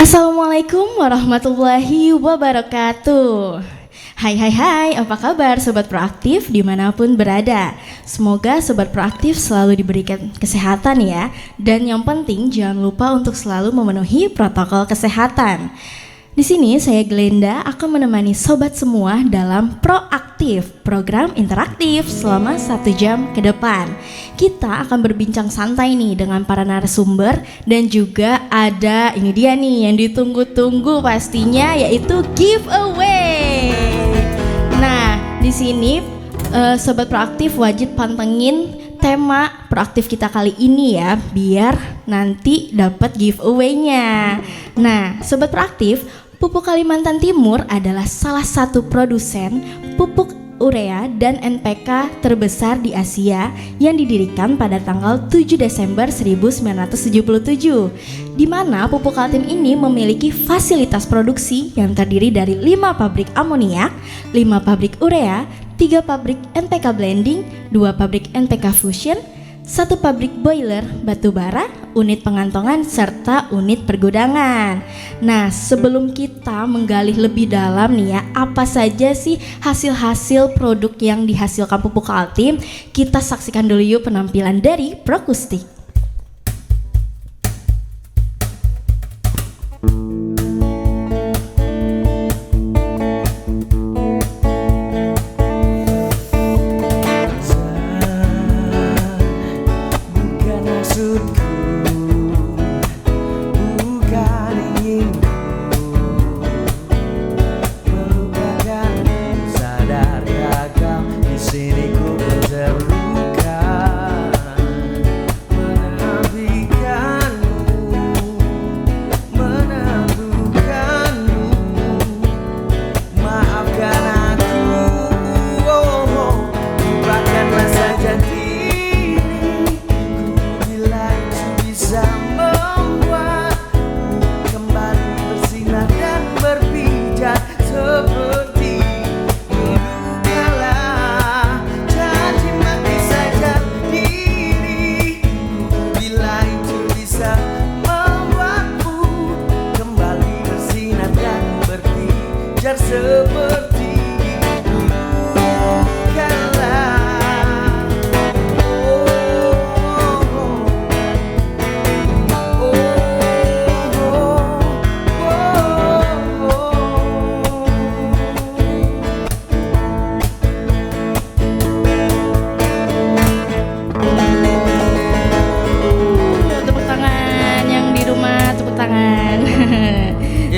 Assalamualaikum warahmatullahi wabarakatuh. Hai, apa kabar Sobat Proaktif dimanapun berada? Semoga Sobat Proaktif selalu diberikan kesehatan ya. Dan yang penting jangan lupa untuk selalu memenuhi protokol kesehatan. Di sini saya Glenda akan menemani sobat semua dalam Proaktif, program interaktif selama 1 jam ke depan. Kita akan berbincang santai nih dengan para narasumber dan juga ada ini dia nih yang ditunggu-tunggu pastinya yaitu giveaway. Nah, di sini sobat Proaktif wajib pantengin tema proaktif kita kali ini ya, biar nanti dapat giveaway-nya. Nah, sobat Proaktif, Pupuk Kalimantan Timur adalah salah satu produsen pupuk urea dan NPK terbesar di Asia yang didirikan pada tanggal 7 Desember 1977, di mana Pupuk Kaltim ini memiliki fasilitas produksi yang terdiri dari 5 pabrik amoniak, 5 pabrik urea, 3 pabrik NPK blending, 2 pabrik NPK fusion, 1 pabrik boiler batu bara, unit pengantongan, serta unit pergudangan. Nah, sebelum kita menggali lebih dalam nih ya, apa saja sih hasil-hasil produk yang dihasilkan Pupuk Kaltim, kita saksikan dulu yuk penampilan dari Prokustik.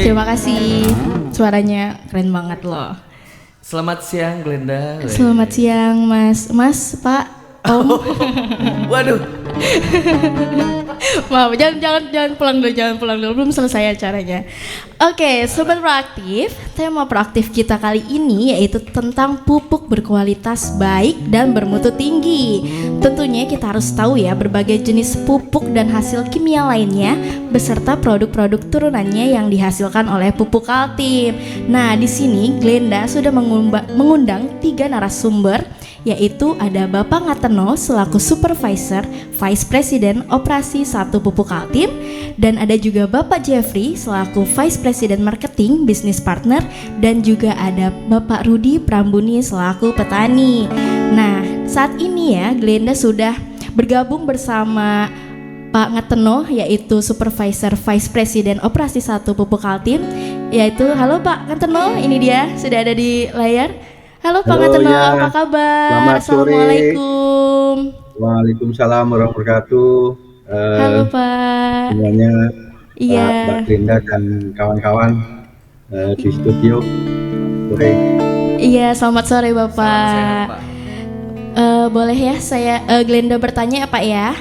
Terima kasih, suaranya keren banget loh. Selamat siang Glenda. Selamat siang Mas, Pak, Om. Waduh. Maaf, jangan pulang dulu, belum selesai acaranya. Oke, Sobat Proaktif, tema proaktif kita kali ini yaitu tentang pupuk berkualitas baik dan bermutu tinggi. Tentunya kita harus tahu ya berbagai jenis pupuk dan hasil kimia lainnya beserta produk-produk turunannya yang dihasilkan oleh Pupuk Kaltim. Nah, di sini Glenda sudah mengundang 3 narasumber, yaitu ada Bapak Ngateno selaku Supervisor Vice President Operasi 1 Pupuk Kaltim, dan ada juga Bapak Jeffrey selaku Vice President Marketing Business Partner, dan juga ada Bapak Rudi Prambuni selaku petani. Nah, saat ini ya Glenda sudah bergabung bersama Pak Ngateno yaitu Supervisor Vice President Operasi 1 Pupuk Kaltim, yaitu halo Pak Ngateno, ini dia sudah ada di layar. Halo Pak Ngateno, ya. Apa kabar? Selamat sore. Assalamualaikum. Waalaikumsalam warahmatullahi wabarakatuh. Halo Pak. Semuanya, iya. Mbak Glenda dan kawan-kawan di studio. Sore. Iya, selamat sore Bapak. Selamat siang, Pak. Boleh ya saya Glenda bertanya ya Pak ya?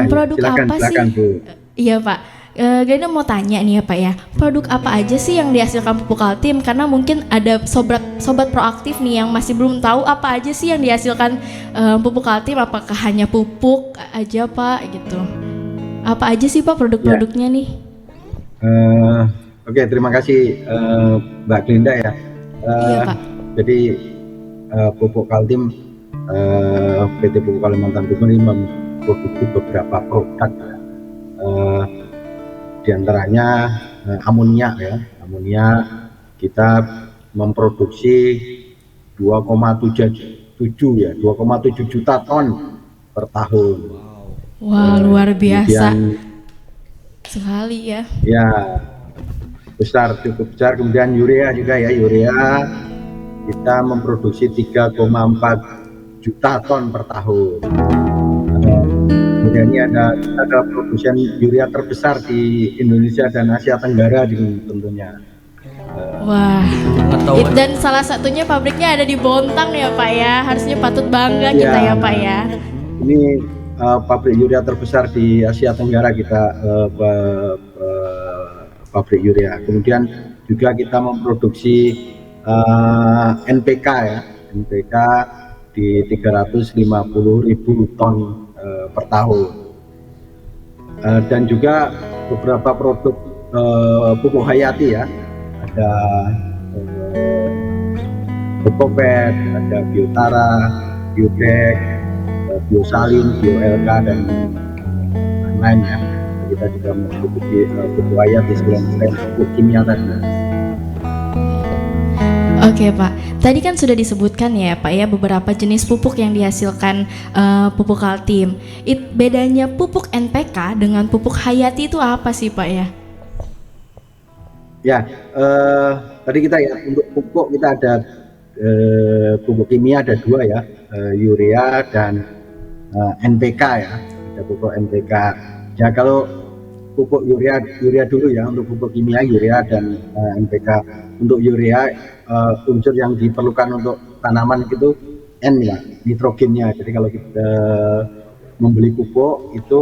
Produk silakan, apa silakan, sih? Bu. Iya Pak. Glenda mau tanya nih ya Pak ya, produk apa aja sih yang dihasilkan Pupuk Kaltim? Karena mungkin ada sobat proaktif nih yang masih belum tahu apa aja sih yang dihasilkan Pupuk Kaltim. Apakah hanya pupuk aja Pak gitu? Apa aja sih Pak produk-produknya nih? Oke, terima kasih Mbak Glenda ya. Iya Pak. Jadi Pupuk Kaltim, PT Pupuk Kalimantan Timur ini memproduksi beberapa produk diantaranya amonia ya. Amonia kita memproduksi 2,7 ya, 2,7 juta ton per tahun. Wah, luar biasa Kemudian, sekali ya. ya besar, cukup besar. Kemudian urea juga ya, urea kita memproduksi 3,4 juta ton per tahun. Kemudian ini ada produsen urea terbesar di Indonesia dan Asia Tenggara tentunya. Wah, Pengetahuan. dan salah satunya pabriknya ada di Bontang ya Pak ya. Harusnya patut bangga kita ya Pak ya. Ini pabrik urea terbesar di Asia Tenggara kita, pabrik urea. Kemudian juga kita memproduksi NPK ya, NPK di 350.000 ton per tahun. Dan juga beberapa produk pupuk hayati ya, ada Bokopet, ada Biotara, Biotech, Biosalin, BioLK dan lain-lainnya. Kita juga memproduksi pupuk hayati selain pupuk kimia tadi. Oke Pak, tadi kan sudah disebutkan ya Pak ya beberapa jenis pupuk yang dihasilkan pupuk Kaltim. Bedanya pupuk NPK dengan pupuk hayati itu apa sih Pak ya? Ya, tadi kita ya untuk pupuk kita ada pupuk kimia ada dua ya, urea dan NPK ya. Ada pupuk NPK. Ya kalau pupuk urea dulu ya, untuk pupuk kimia urea dan NPK. Untuk urea unsur yang diperlukan untuk tanaman itu N ya, nitrogennya. Jadi kalau kita membeli pupuk itu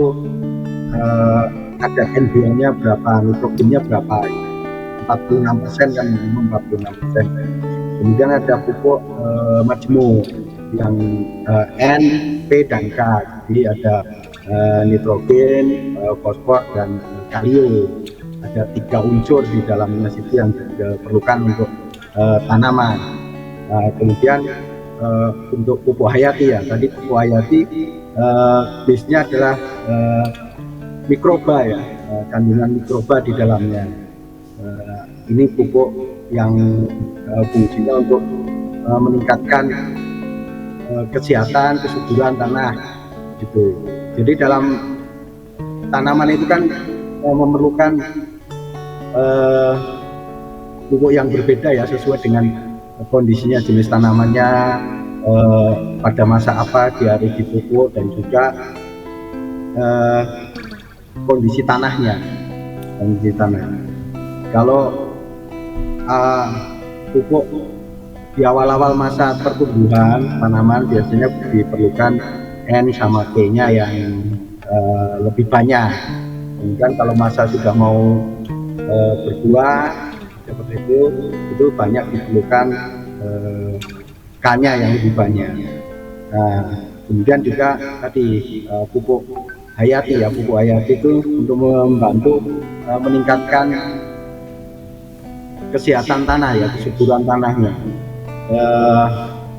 ada N2-nya berapa, nitrogennya berapa. 46% kan, minimum 46%. Kemudian ada pupuk majemuk yang N, P dan K. Jadi ada nitrogen, fosfor dan kalium. Ada 3 unsur di dalamnya situ yang diperlukan untuk tanaman. Kemudian untuk pupuk hayati ya, tadi pupuk hayati base-nya adalah mikroba ya, kandungan mikroba di dalamnya. Ini pupuk yang fungsinya untuk meningkatkan kesehatan, kesuburan tanah gitu. Jadi dalam tanaman itu kan memerlukan pupuk yang berbeda ya, sesuai dengan kondisinya, jenis tanamannya, pada masa apa dia harus dipupuk, dan juga kondisi tanahnya. Kalau pupuk di awal-awal masa pertumbuhan tanaman biasanya diperlukan N sama P-nya yang lebih banyak. Kemudian kalau masa sudah mau berbuah seperti itu banyak diperlukan K-nya yang lebih banyak. Nah, kemudian juga tadi pupuk hayati ya, pupuk hayati itu untuk membantu meningkatkan kesehatan tanah ya, kesuburan tanahnya.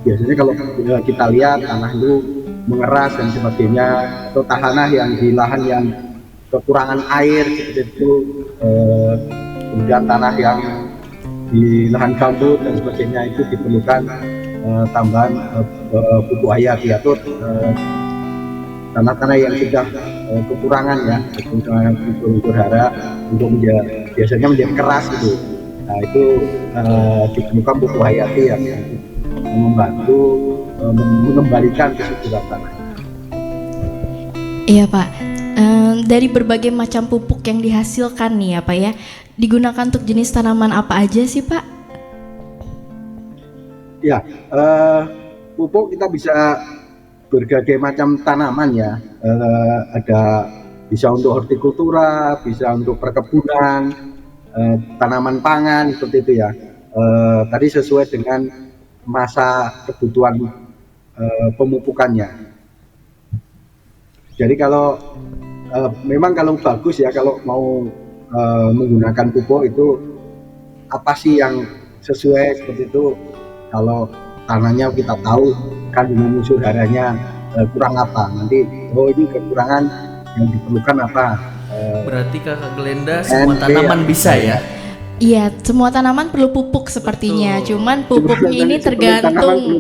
Biasanya kalau kita lihat tanah itu mengeras dan sebagainya, atau tanah yang di lahan yang kekurangan air seperti itu, kemudian tanah yang di lahan gambut dan sebagainya, itu diperlukan tambahan pupuk hayati atau tanah-tanah yang sudah kekurangan ya, kekurangan unsur hara untuk biasanya menjadi keras gitu. Nah itu diperlukan pupuk hayati yang membantu mengembalikan kesuburan tanah. Iya Pak, dari berbagai macam pupuk yang dihasilkan nih ya Pak ya, digunakan untuk jenis tanaman apa aja sih Pak? Ya, pupuk kita bisa berbagai macam tanaman ya, ada bisa untuk hortikultura, bisa untuk perkebunan, tanaman pangan seperti itu ya. Tadi sesuai dengan masa kebutuhan pemupukannya. Jadi kalau memang kalau bagus ya, kalau mau menggunakan pupuk itu apa sih yang sesuai seperti itu. Kalau tanahnya kita tahu kandungan unsur haranya kurang apa, nanti ini kekurangan yang diperlukan apa, Berarti Kakak Glenda semua tanaman bisa ya? Iya, semua tanaman perlu pupuk sepertinya. Betul. Cuman pupuknya ini tergantung.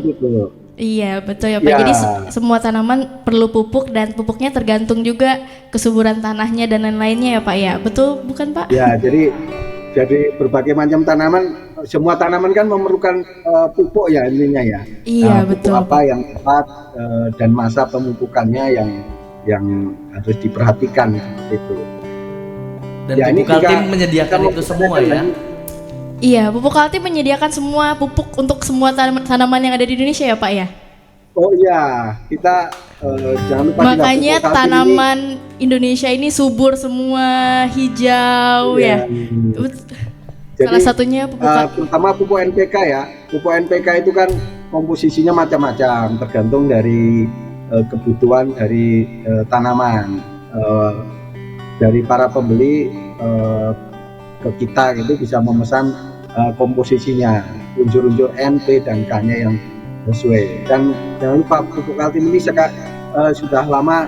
Iya, betul ya Pak. Ya. Jadi semua tanaman perlu pupuk dan pupuknya tergantung juga kesuburan tanahnya dan lain-lainnya ya Pak ya. Betul bukan Pak? Ya, jadi berbagai macam tanaman, semua tanaman kan memerlukan pupuk ya intinya ya. Iya, Pupuk betul. apa yang tepat dan masa pemupukannya yang harus diperhatikan itu. Dan Ya, ini Pupuk Kaltim juga menyediakan kita itu mau semua bedakan ya? lagi. Iya, pupuk Kaltim menyediakan semua pupuk untuk semua tanaman yang ada di Indonesia ya Pak ya. Oh iya, kita jangan lupa juga Makanya pupuk Kaltim tanaman Indonesia ini subur semua, hijau Iya. ya. Jadi, Salah satunya pupuk terutama pupuk NPK ya. Pupuk NPK itu kan komposisinya macam-macam, tergantung dari kebutuhan dari tanaman. Dari para pembeli ke kita itu bisa memesan komposisinya, unsur-unsur N, P, dan K-nya yang sesuai. Dan jangan lupa pupuk Kaltim ini sudah lama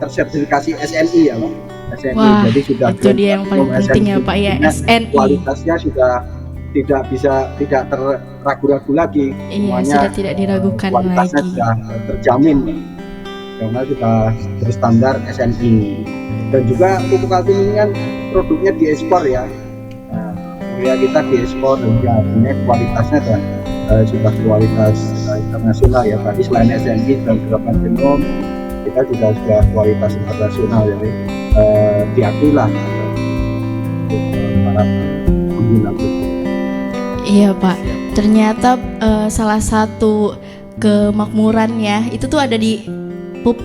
tersertifikasi SNI ya, Pak. SNI. Wah, Jadi sudah itu dia yang paling penting ya Pak ya, SNI. Kualitasnya sudah tidak terragu-ragu lagi. Iya, Semuanya sudah tidak diragukan kualitasnya lagi. sudah terjamin karena sudah berstandar SNI. Dan juga pupuk Kaltim ini kan produknya diekspor ya. Nah, ya kita diekspor dan juga artinya kualitasnya sudah kualitas internasional ya. Tadi selain SNI dan beberapa genom, kita juga sudah kualitas internasional, jadi diakui lah para pengguna pupuk. Iya Pak, ternyata salah satu kemakmuran ya itu tuh ada di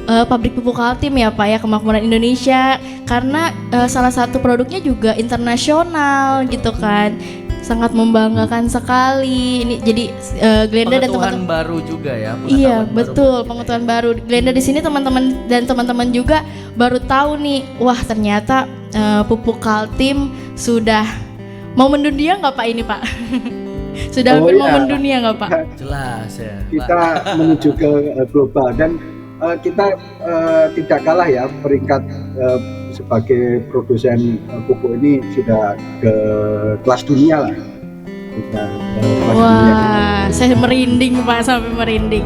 pabrik pupuk Kaltim ya Pak ya, kemakmuran Indonesia, karena salah satu produknya juga internasional gitu kan, sangat membanggakan sekali. Ini jadi Glenda dan Pengetahuan teman-teman. baru juga ya? Iya pengetahuan betul, baru. pengetahuan baru. Glenda di sini teman-teman juga baru tahu nih, wah ternyata pupuk Kaltim sudah mau mendunia nggak Pak ini Pak? Sudah hampir mau mendunia nggak Pak? Jelas ya. Kita menuju ke global dan kita tidak kalah ya peringkat sebagai produsen pupuk ini sudah ke kelas dunia lah. Sudah kelas dunia. Wah, saya merinding Pak, sampai merinding.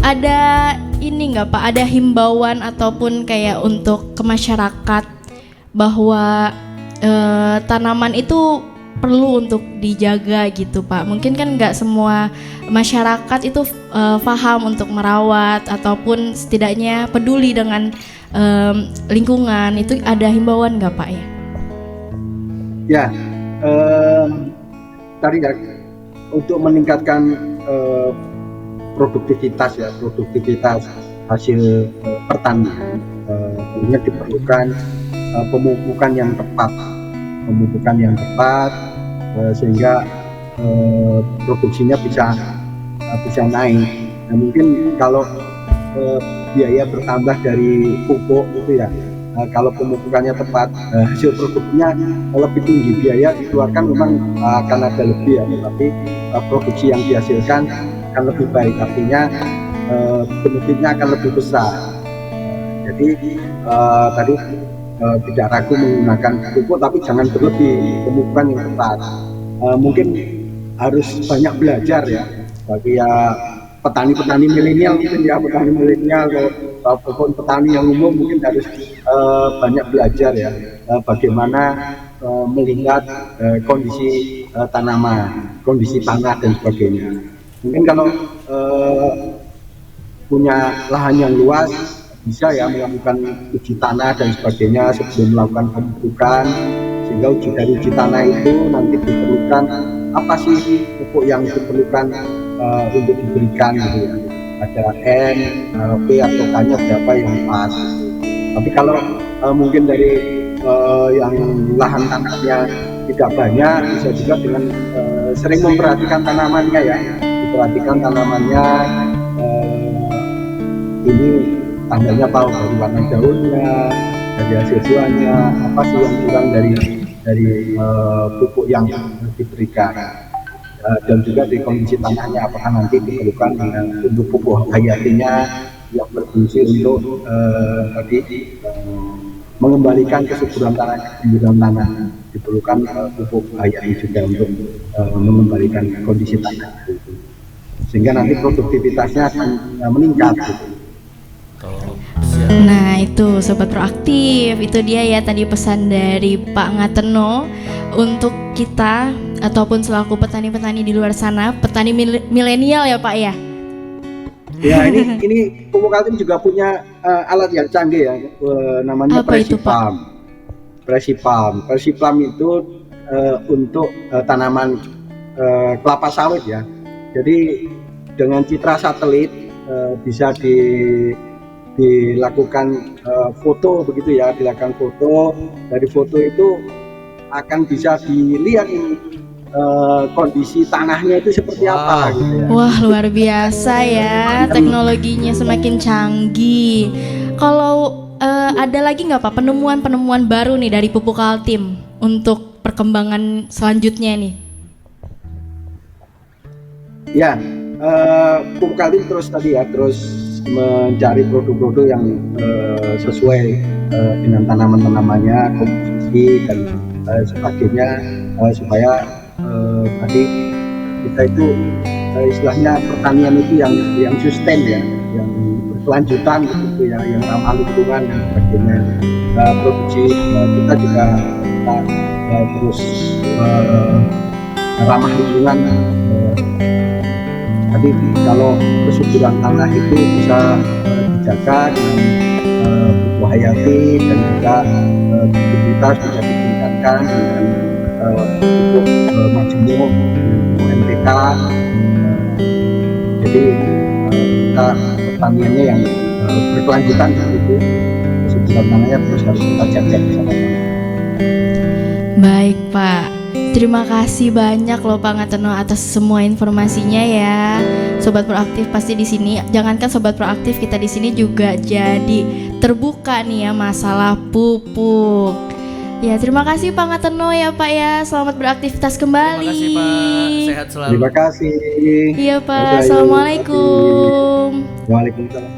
Ada ini nggak Pak? Ada himbauan ataupun kayak untuk ke masyarakat bahwa tanaman itu perlu untuk dijaga gitu Pak. Mungkin kan nggak semua masyarakat itu paham untuk merawat ataupun setidaknya peduli dengan lingkungan. Itu ada himbauan nggak Pak ya? Ya, tadi ya untuk meningkatkan produktivitas hasil pertanian, tentunya diperlukan pemupukan yang tepat sehingga produksinya bisa naik. Nah, mungkin kalau biaya bertambah dari pupuk itu ya, kalau pemupukannya tepat, hasil produknya lebih tinggi, biaya dikeluarkan memang akan ada lebih ya, tetapi produksi yang dihasilkan akan lebih baik, artinya benefitnya akan lebih besar. Jadi tadi tidak ragu menggunakan pupuk, tapi jangan berlebih, pemupukan yang tepat. Mungkin harus banyak belajar ya bagi ya petani-petani milenial, mungkin ya petani milenial ataupun petani yang umum mungkin harus banyak belajar ya bagaimana melihat kondisi tanaman, kondisi tanah dan sebagainya. Mungkin kalau punya lahan yang luas bisa ya melakukan uji tanah dan sebagainya sebelum melakukan pemupukan, sehingga uji tanah itu nanti diperlukan apa sih pupuk yang diperlukan untuk diberikan gitu ya, ada N, P atau K-nya berapa yang pas. Tapi kalau mungkin dari yang lahan tanahnya tidak banyak, bisa juga dengan sering memperhatikan tanamannya ya, diperhatikan tanamannya, ini tandanya tahu dari warna daunnya, dari hasil buahnya, apa sih yang kurang dari pupuk yang diberikan, dan juga di kondisi tanahnya apakah nanti diperlukan untuk pupuk hayatinya yang berfungsi untuk mengembalikan kesuburan tanah, diperlukan pupuk hayati juga untuk mengembalikan kondisi tanah itu, sehingga nanti produktivitasnya akan meningkat gitu. Oh, siap. Nah itu Sobat Proaktif, itu dia ya tadi pesan dari Pak Ngateno untuk kita ataupun selaku petani-petani di luar sana, petani milenial ya Pak ya. Ya ini pupuk Kaltim juga punya alat yang canggih ya, namanya Apa itu, Pak? Persipam itu untuk tanaman kelapa sawit ya. Jadi dengan citra satelit bisa dilakukan foto begitu ya, dilakukan foto. Dari foto itu akan bisa dilihat ini kondisi tanahnya itu seperti apa gitu ya. Wah luar biasa ya, teknologinya semakin canggih. Kalau ada lagi nggak Pak penemuan baru nih dari pupuk Kaltim untuk perkembangan selanjutnya nih? Ya, pupuk Kaltim terus mencari produk-produk yang sesuai dengan tanaman-tanamannya, komposisi dan sebagainya, supaya tadi kita itu istilahnya pertanian itu yang sustain ya, yang berkelanjutan gitu ya, yang ramah lingkungan dan sebagainya. Produksi kita juga terus ramah lingkungan. Tadi kalau kesuburan tanah itu bisa dijaga dengan pupuk hayati dan juga produktivitas bisa ditingkatkan dengan pupuk majemuk, pupuk NPK. Jadi kita pertaniannya yang berkelanjutan begitu, kesuburan tanahnya terus harus kita jaga bersama-sama. Baik Pak, terima kasih banyak loh Pak Ngateno atas semua informasinya ya. Sobat Proaktif pasti di sini, jangankan Sobat Proaktif, kita di sini juga jadi terbuka nih ya masalah pupuk. Ya terima kasih Pak Ngateno ya Pak ya, selamat beraktivitas kembali. Terima kasih Pak, sehat selalu. Terima kasih. Iya Pak, assalamualaikum. Waalaikumsalam.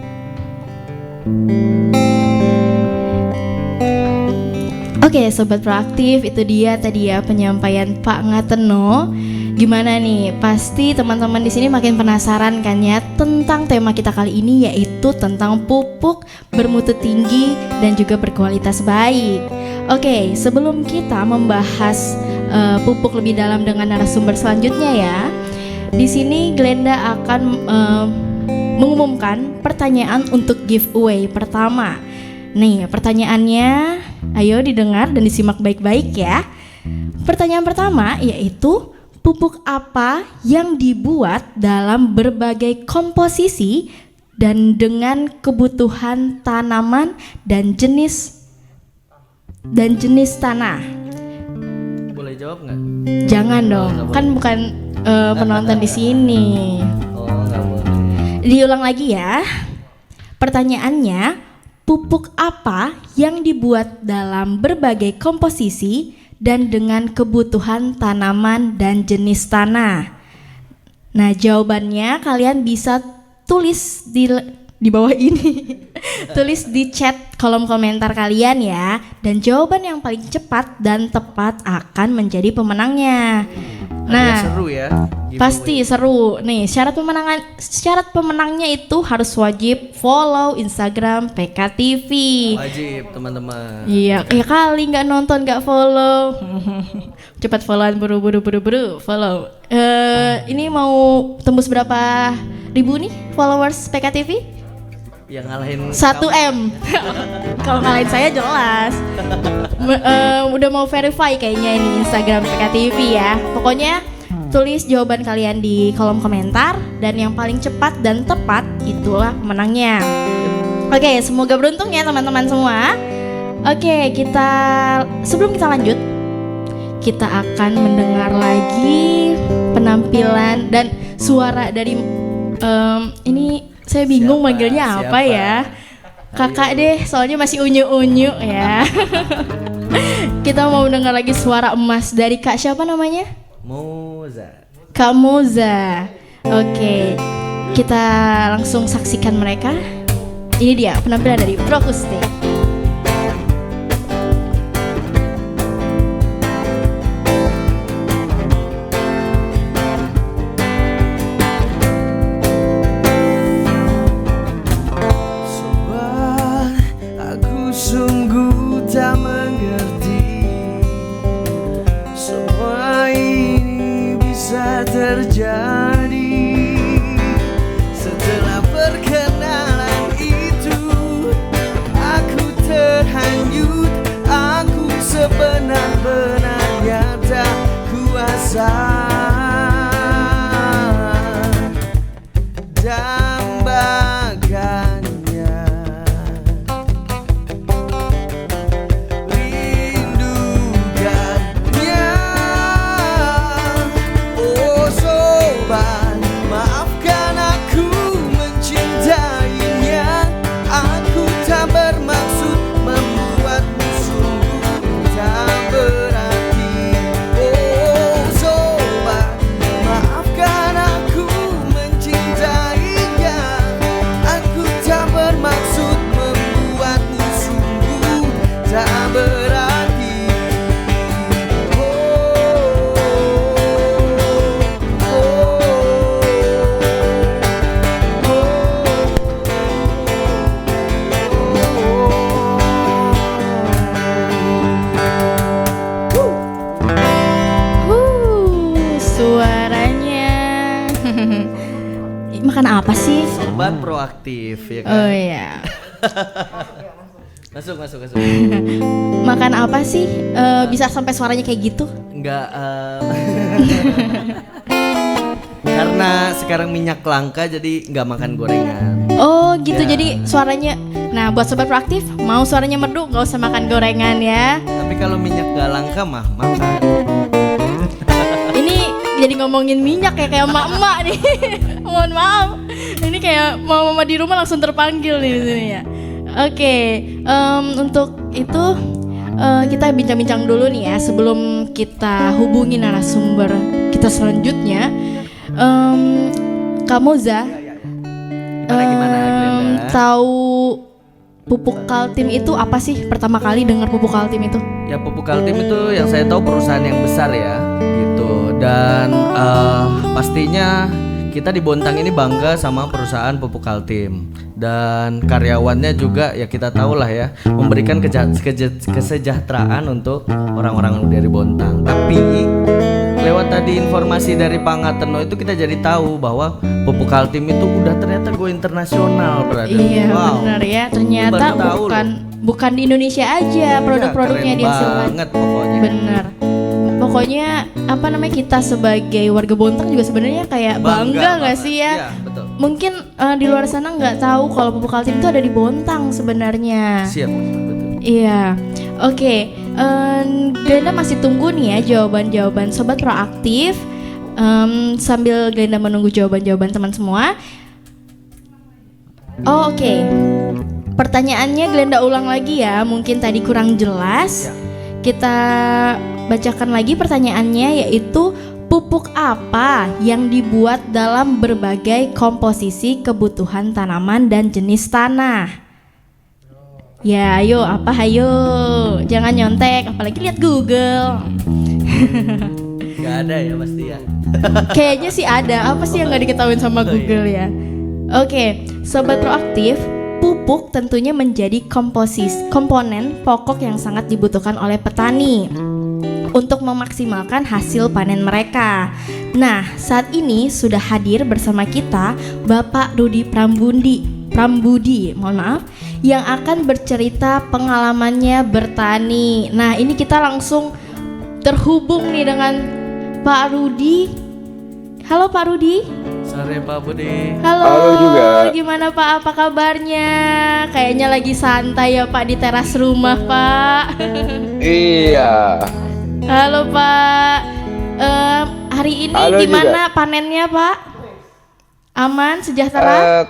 Oke Sobat Proaktif, itu dia tadi ya penyampaian Pak Ngateno. Gimana nih? Pasti teman-teman di sini makin penasaran kan ya tentang tema kita kali ini, yaitu tentang pupuk bermutu tinggi dan juga berkualitas baik. Oke, sebelum kita membahas pupuk lebih dalam dengan narasumber selanjutnya ya, di sini Glenda akan mengumumkan pertanyaan untuk giveaway pertama. Nih, pertanyaannya, ayo didengar dan disimak baik-baik ya. Pertanyaan pertama yaitu pupuk apa yang dibuat dalam berbagai komposisi dan dengan kebutuhan tanaman dan jenis tanah? Boleh jawab nggak? Jangan dong, kan bukan penonton di sini. Oh, nggak boleh. Diulang lagi ya. Pertanyaannya, pupuk apa yang dibuat dalam berbagai komposisi dan dengan kebutuhan tanaman dan jenis tanah? Nah, jawabannya kalian bisa tulis di bawah ini. Tulis di chat kolom komentar kalian ya. Dan jawaban yang paling cepat dan tepat akan menjadi pemenangnya. Nah, seru ya. Giveaway. Pasti seru. Nih, syarat pemenangnya itu harus wajib follow Instagram PKTV. Wajib teman-teman. Iya, ya kali nggak nonton nggak follow. Cepat followan, buru follow. Ini mau tembus berapa ribu nih followers PKTV? Yang ngalahin 1M. Kalau ngalahin saya jelas. Udah mau verify kayaknya ini Instagram PKTV ya. Pokoknya tulis jawaban kalian di kolom komentar dan yang paling cepat dan tepat itulah pemenangnya. Oke, semoga beruntung ya teman-teman semua. Oke, sebelum kita lanjut, kita akan mendengar lagi penampilan dan suara dari ini. Saya bingung manggilnya apa ya. Kakak deh, soalnya masih unyu-unyu ya. Kita mau dengar lagi suara emas dari Kak siapa namanya? Moza. Kak Moza. Oke, kita langsung saksikan mereka. Ini dia penampilan dari Prokustik. sungguh tak mengerti semua ini bisa terjadi. Setelah perkenalan itu aku terhanyut, aku sebenar-benarnya tak kuasa dambakannya. Rindukannya. Oh sobat, maafkan aku mencintainya. Aku tak bermaksud membuatmu sungguh tak berarti. Oh sobat, maafkan aku mencintainya. Aku tak bermaksud membuatmu sungguh tak berarti. Suaranya. Makan apa sih? Sobat proaktif ya kan? Oh iya. Masuk. Makan apa sih? Bisa sampai suaranya kayak gitu? Enggak. Karena sekarang minyak langka jadi nggak makan gorengan. Oh gitu, Ya. jadi suaranya. Nah buat sobat proaktif, mau suaranya merdu nggak usah makan gorengan ya. Tapi kalau minyak nggak langka mah makan. Ini jadi ngomongin minyak ya, kayak emak-emak nih. Mohon maaf. Ini kayak mama di rumah langsung terpanggil nih di sini ya. Oke, untuk itu kita bincang-bincang dulu nih ya sebelum kita hubungi narasumber kita selanjutnya. Kak Moza, Gimana Glenda? tahu pupuk Kaltim itu apa sih? Pertama kali dengar pupuk Kaltim itu? Ya Pupuk Kaltim itu yang saya tahu perusahaan yang besar ya gitu. Dan pastinya kita di Bontang ini bangga sama perusahaan Pupuk Kaltim. Dan karyawannya juga ya kita tahu lah ya, memberikan kesejahteraan untuk orang-orang dari Bontang. Tapi lewat tadi informasi dari Pak Ngateno itu kita jadi tahu bahwa Pupuk Kaltim itu udah ternyata go internasional, brother. Iya Wow. benar ya, ternyata Baru tahu bukan di Indonesia aja produk-produknya keren dihasilkan. banget pokoknya. Bener. Pokoknya apa namanya, kita sebagai warga Bontang juga sebenarnya kayak bangga nggak banget. sih ya? Iya, betul. Mungkin di luar sana nggak tahu kalau pupuk Kaltim itu ada di Bontang sebenarnya. Siap, betul. Iya, oke. Glenda masih tunggu nih ya jawaban-jawaban sobat proaktif. Sambil Glenda menunggu jawaban-jawaban teman semua. Oh, oke. Pertanyaannya Glenda ulang lagi ya, mungkin tadi kurang jelas. Ya. Kita bacakan lagi pertanyaannya, yaitu pupuk apa yang dibuat dalam berbagai komposisi kebutuhan tanaman dan jenis tanah? Ya, ayo apa ayo? Jangan nyontek, apalagi lihat Google. Gak ada ya pasti ya. Kayaknya sih ada, apa sih yang nggak diketahuin sama Google ya? Oke, sobat proaktif, pupuk tentunya menjadi komponen pokok yang sangat dibutuhkan oleh petani untuk memaksimalkan hasil panen mereka. Nah, saat ini sudah hadir bersama kita Bapak Rudi Prambudi, mohon maaf, yang akan bercerita pengalamannya bertani. Nah, ini kita langsung terhubung nih dengan Pak Rudi. Halo Pak Rudi. Sore Pak Budi. Halo, Halo juga. gimana Pak, apa kabarnya? Kayaknya lagi santai ya Pak di teras rumah Pak. Iya. Halo Pak, hari ini Halo gimana panennya Pak? Aman, sejahtera?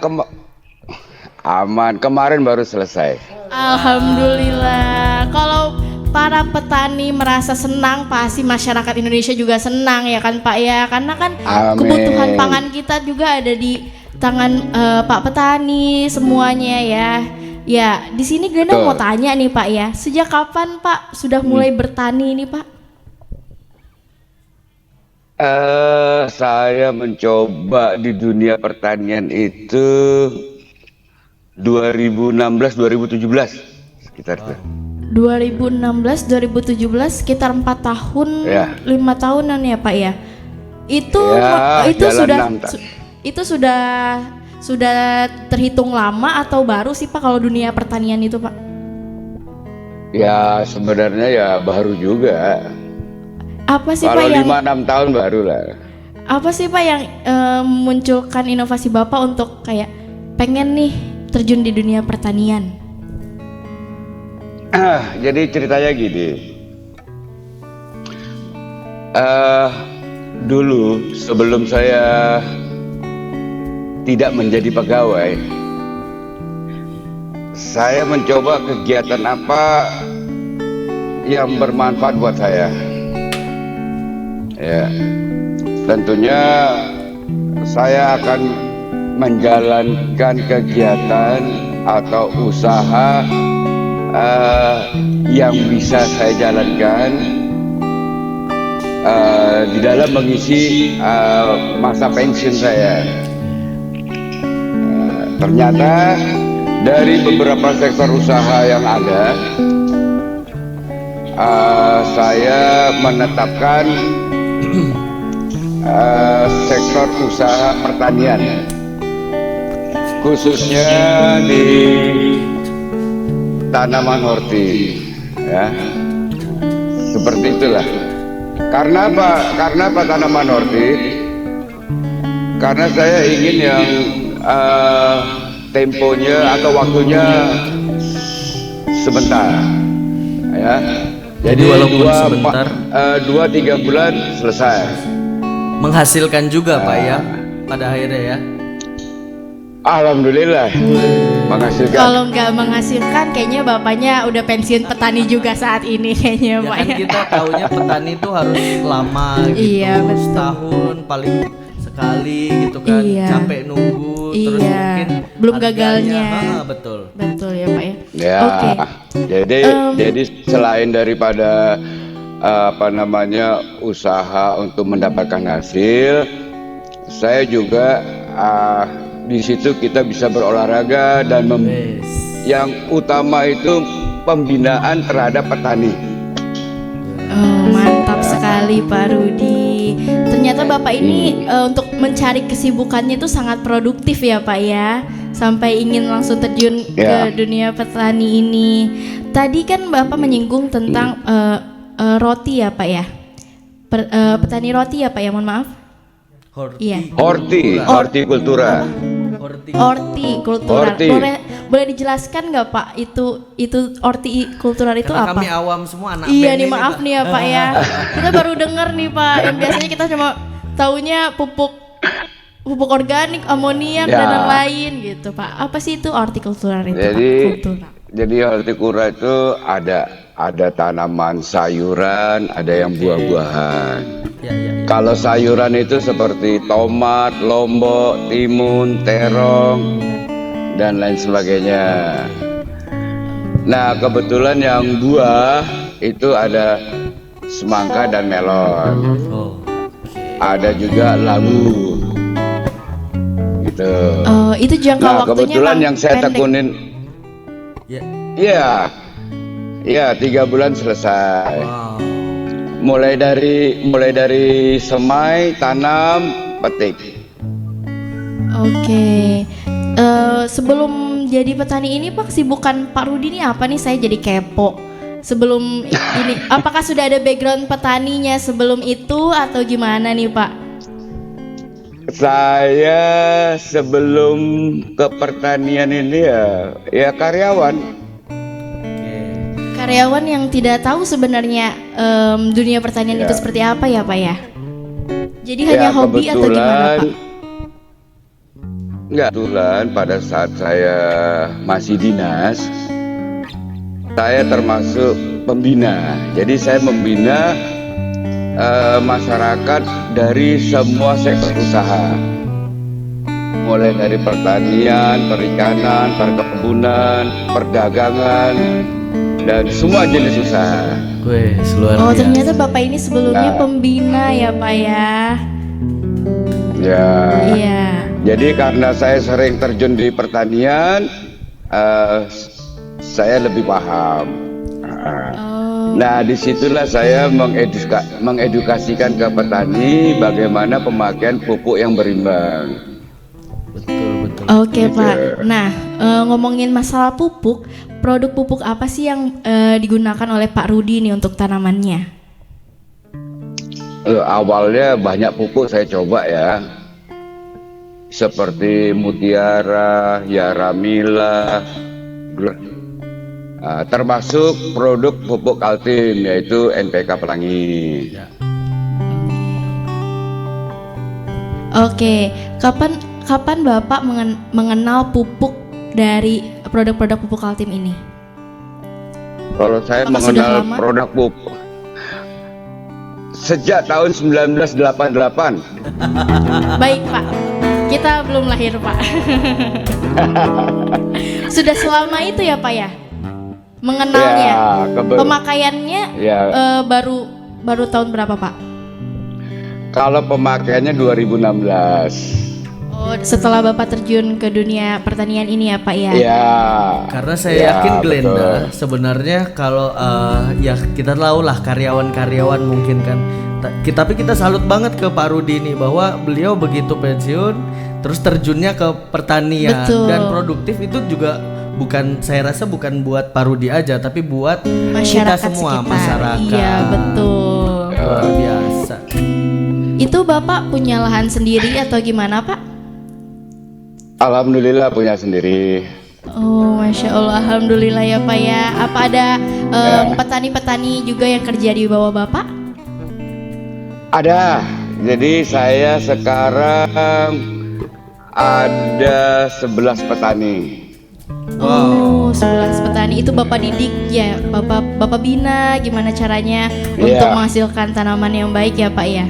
Aman. Kemarin baru selesai. Alhamdulillah. Kalau para petani merasa senang, pasti masyarakat Indonesia juga senang ya kan Pak ya, karena kan Amin. kebutuhan pangan kita juga ada di tangan Pak petani semuanya ya. Ya, di sini Glenda Betul. mau tanya nih Pak ya, sejak kapan Pak sudah mulai bertani ini Pak? Saya mencoba di dunia pertanian itu 2016-2017 sekitar itu. 2016, 2017 sekitar 4 tahun, Ya. 5 tahunan ya Pak ya. Itu Ya, itu jalan sudah 6 tahun. itu sudah terhitung lama atau baru sih Pak kalau dunia pertanian itu Pak? Ya sebenarnya ya baru juga. Apa sih Kalau Pak yang 5-6 tahun baru lah. apa sih Pak yang memunculkan inovasi Bapak untuk kayak pengen nih terjun di dunia pertanian? Jadi ceritanya gini. Dulu sebelum saya tidak menjadi pegawai, saya mencoba kegiatan apa yang bermanfaat buat saya. Ya, tentunya saya akan menjalankan kegiatan atau usaha yang bisa saya jalankan di dalam mengisi masa pensiun saya. Ternyata dari beberapa sektor usaha yang ada, saya menetapkan sektor usaha pertanian, khususnya di tanaman horti, ya, seperti itulah. Karena apa tanaman horti? Karena saya ingin yang temponya atau waktunya sebentar, ya. Jadi walaupun sebentar, 2-3 bulan selesai. menghasilkan juga Pak ya pada akhirnya ya. Alhamdulillah menghasilkan. Kalau nggak menghasilkan, kayaknya bapaknya udah pensiun petani juga saat ini kayaknya Ya Pak. kan kita taunya petani itu harus lama gitu, Iya, betul. setahun paling sekali gitu kan, Iya. capek nunggu, terus Iya. mungkin Belum harganya, gagalnya. betul. Betul ya Pak ya. Ya, Oke. jadi selain daripada usaha untuk mendapatkan hasil, saya juga di situ kita bisa berolahraga dan Yes. yang utama itu pembinaan terhadap petani. Oh, mantap sekali Pak Rudi. Ternyata Bapak ini untuk mencari kesibukannya itu sangat produktif ya Pak ya. Sampai ingin langsung terjun Ya. ke dunia petani ini. Tadi kan Bapak menyinggung tentang roti ya Pak ya. Petani roti ya Pak ya, mohon maaf. Iya. Hortikultura. Hortikultura. Horti. Boleh dijelaskan nggak Pak itu hortikultura itu Karena apa? kami awam semua anak Iya band nih ini, maaf Pak. nih ya Pak ya. Kita baru denger nih Pak. Yang biasanya kita cuma taunya pupuk organik, amoniak Ya. dan lain-lain gitu Pak. Apa sih itu hortikultura itu Pak? Kultura. Jadi hortikultura itu ada tanaman sayuran, ada yang buah-buahan. Ya, ya, ya. Kalau sayuran itu seperti tomat, lombok, timun, terong, dan lain sebagainya. Nah, kebetulan yang buah itu ada semangka dan melon. Oh. Ada juga labu. Gitu. Itu jangka Nah, waktunya kebetulan yang saya pendek. tekunin, Ya. iya, 3 bulan selesai. Wow. Mulai dari semai, tanam, petik. Oke. Sebelum jadi petani ini Pak, kesibukan Pak Rudi ini apa nih? Saya jadi kepo. Sebelum ini, apakah sudah ada background petaninya sebelum itu atau gimana nih Pak? Saya sebelum ke pertanian ini ya karyawan. Karyawan yang tidak tahu sebenarnya dunia pertanian itu seperti apa ya Pak ya? Jadi hanya hobi atau gimana Pak? Enggak, kebetulan pada saat saya masih dinas, saya termasuk pembina. Jadi saya membina masyarakat dari semua sektor usaha, mulai dari pertanian, perikanan, perkebunan, perdagangan, dan semua jenis usaha. Gue luar Oh biasa. ternyata Bapak ini sebelumnya Nah. pembina ya Pak ya? Ya. Iya. Jadi karena saya sering terjun di pertanian, saya lebih paham. Oh, Nah, disitulah saya mengedukasikan ke petani bagaimana pemakaian pupuk yang berimbang. Betul. oke Pak. Nah, ngomongin masalah pupuk, produk pupuk apa sih yang digunakan oleh Pak Rudi nih untuk tanamannya? Awalnya banyak pupuk saya coba ya, seperti Mutiara, Yaramila, termasuk produk pupuk Kaltim yaitu NPK Pelangi. Ya. Oke, kapan Bapak mengenal pupuk dari produk-produk pupuk Kaltim ini? Kalau saya Apakah sudah mengenal lama? produk pupuk sejak tahun 1988. Baik Pak, kita belum lahir Pak. Sudah selama itu ya Pak ya? Mengenalnya, pemakaiannya Ya, baru tahun berapa Pak? kalau pemakaiannya 2016. Oh, setelah Bapak terjun ke dunia pertanian ini ya Pak ya? Ya. Karena saya Ya, yakin Glenda betul. sebenarnya kalau ya kita tahu lah karyawan-karyawan mungkin kan. Tapi kita salut banget ke Pak Rudi ini bahwa beliau begitu pensiun terus terjunnya ke pertanian. Betul. Dan produktif itu juga saya rasa bukan buat Pak Rudi aja tapi buat kita Masyarakat semua, sekitar. masyarakat. Iya betul. Luar biasa. Itu Bapak punya lahan sendiri atau gimana Pak? Alhamdulillah punya sendiri. Oh, Masya Allah, Alhamdulillah ya Pak ya. Apa ada petani-petani juga yang kerja di bawah Bapak? Ada. Jadi saya sekarang ada 11 petani. Oh, 11 petani itu Bapak didik ya, Bapak bina gimana caranya untuk menghasilkan tanaman yang baik ya Pak ya?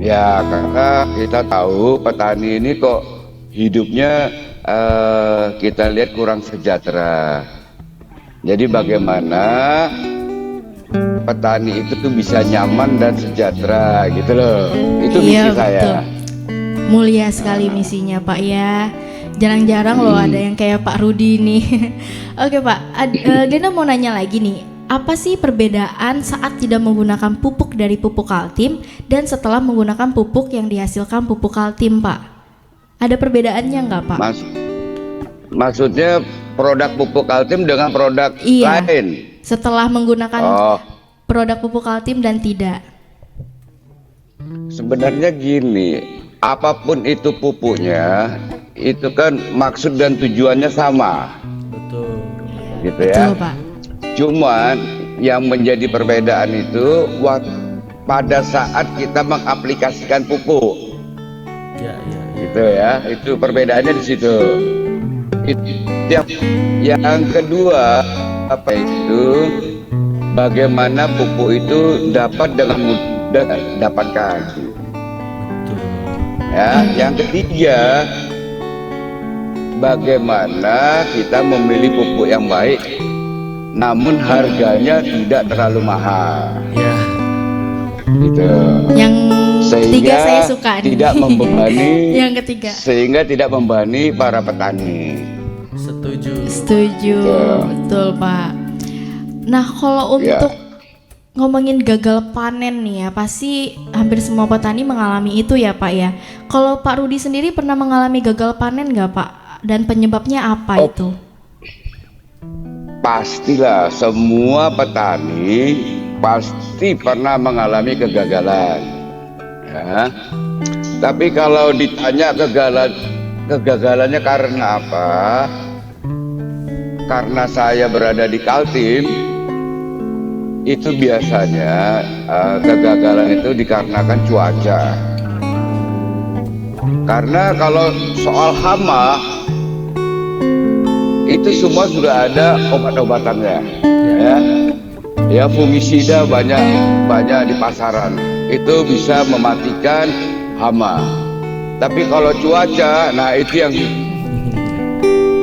Ya, karena kita tahu petani ini kok hidupnya kita lihat kurang sejahtera. Jadi bagaimana petani itu tuh bisa nyaman dan sejahtera gitu loh. Itu misi saya. Betul. Mulia sekali misinya Pak ya. Jarang-jarang loh ada yang kayak Pak Rudi nih. Oke Pak, Glenda mau nanya lagi nih. Apa sih perbedaan saat tidak menggunakan pupuk dari pupuk Kaltim dan setelah menggunakan pupuk yang dihasilkan pupuk Kaltim Pak? Ada perbedaannya nggak Pak? Maksudnya produk pupuk Kaltim dengan produk lain? Setelah menggunakan produk pupuk Kaltim dan tidak. Sebenarnya gini, apapun itu pupuknya, itu kan maksud dan tujuannya sama. Betul. Gitu ya. Betul Pak. Cuman yang menjadi perbedaan itu pada saat kita mengaplikasikan pupuk. Ya. Gitu ya. Itu perbedaannya di situ. Yang kedua apa itu? Bagaimana pupuk itu dapat dengan mudah dapatkan. Ya, yang ketiga, bagaimana kita memilih pupuk yang baik, namun harganya tidak terlalu mahal. Ya. Gitu. Yang Sehingga ketiga saya suka nih. tidak membebani. Yang ketiga. Sehingga tidak membebani para petani. Setuju. Betul Pak. Nah kalau untuk ngomongin gagal panen nih ya, pasti hampir semua petani mengalami itu ya Pak ya. Kalau Pak Rudi sendiri pernah mengalami gagal panen nggak Pak? Dan penyebabnya apa itu? Pastilah semua petani pasti pernah mengalami kegagalan. Ya. Tapi kalau ditanya kegagalannya karena apa? Karena saya berada di Kaltim, itu biasanya kegagalan itu dikarenakan cuaca. Karena kalau soal hama itu semua sudah ada obat-obatannya, ya fungisida banyak di pasaran, itu bisa mematikan hama. Tapi kalau cuaca, nah itu yang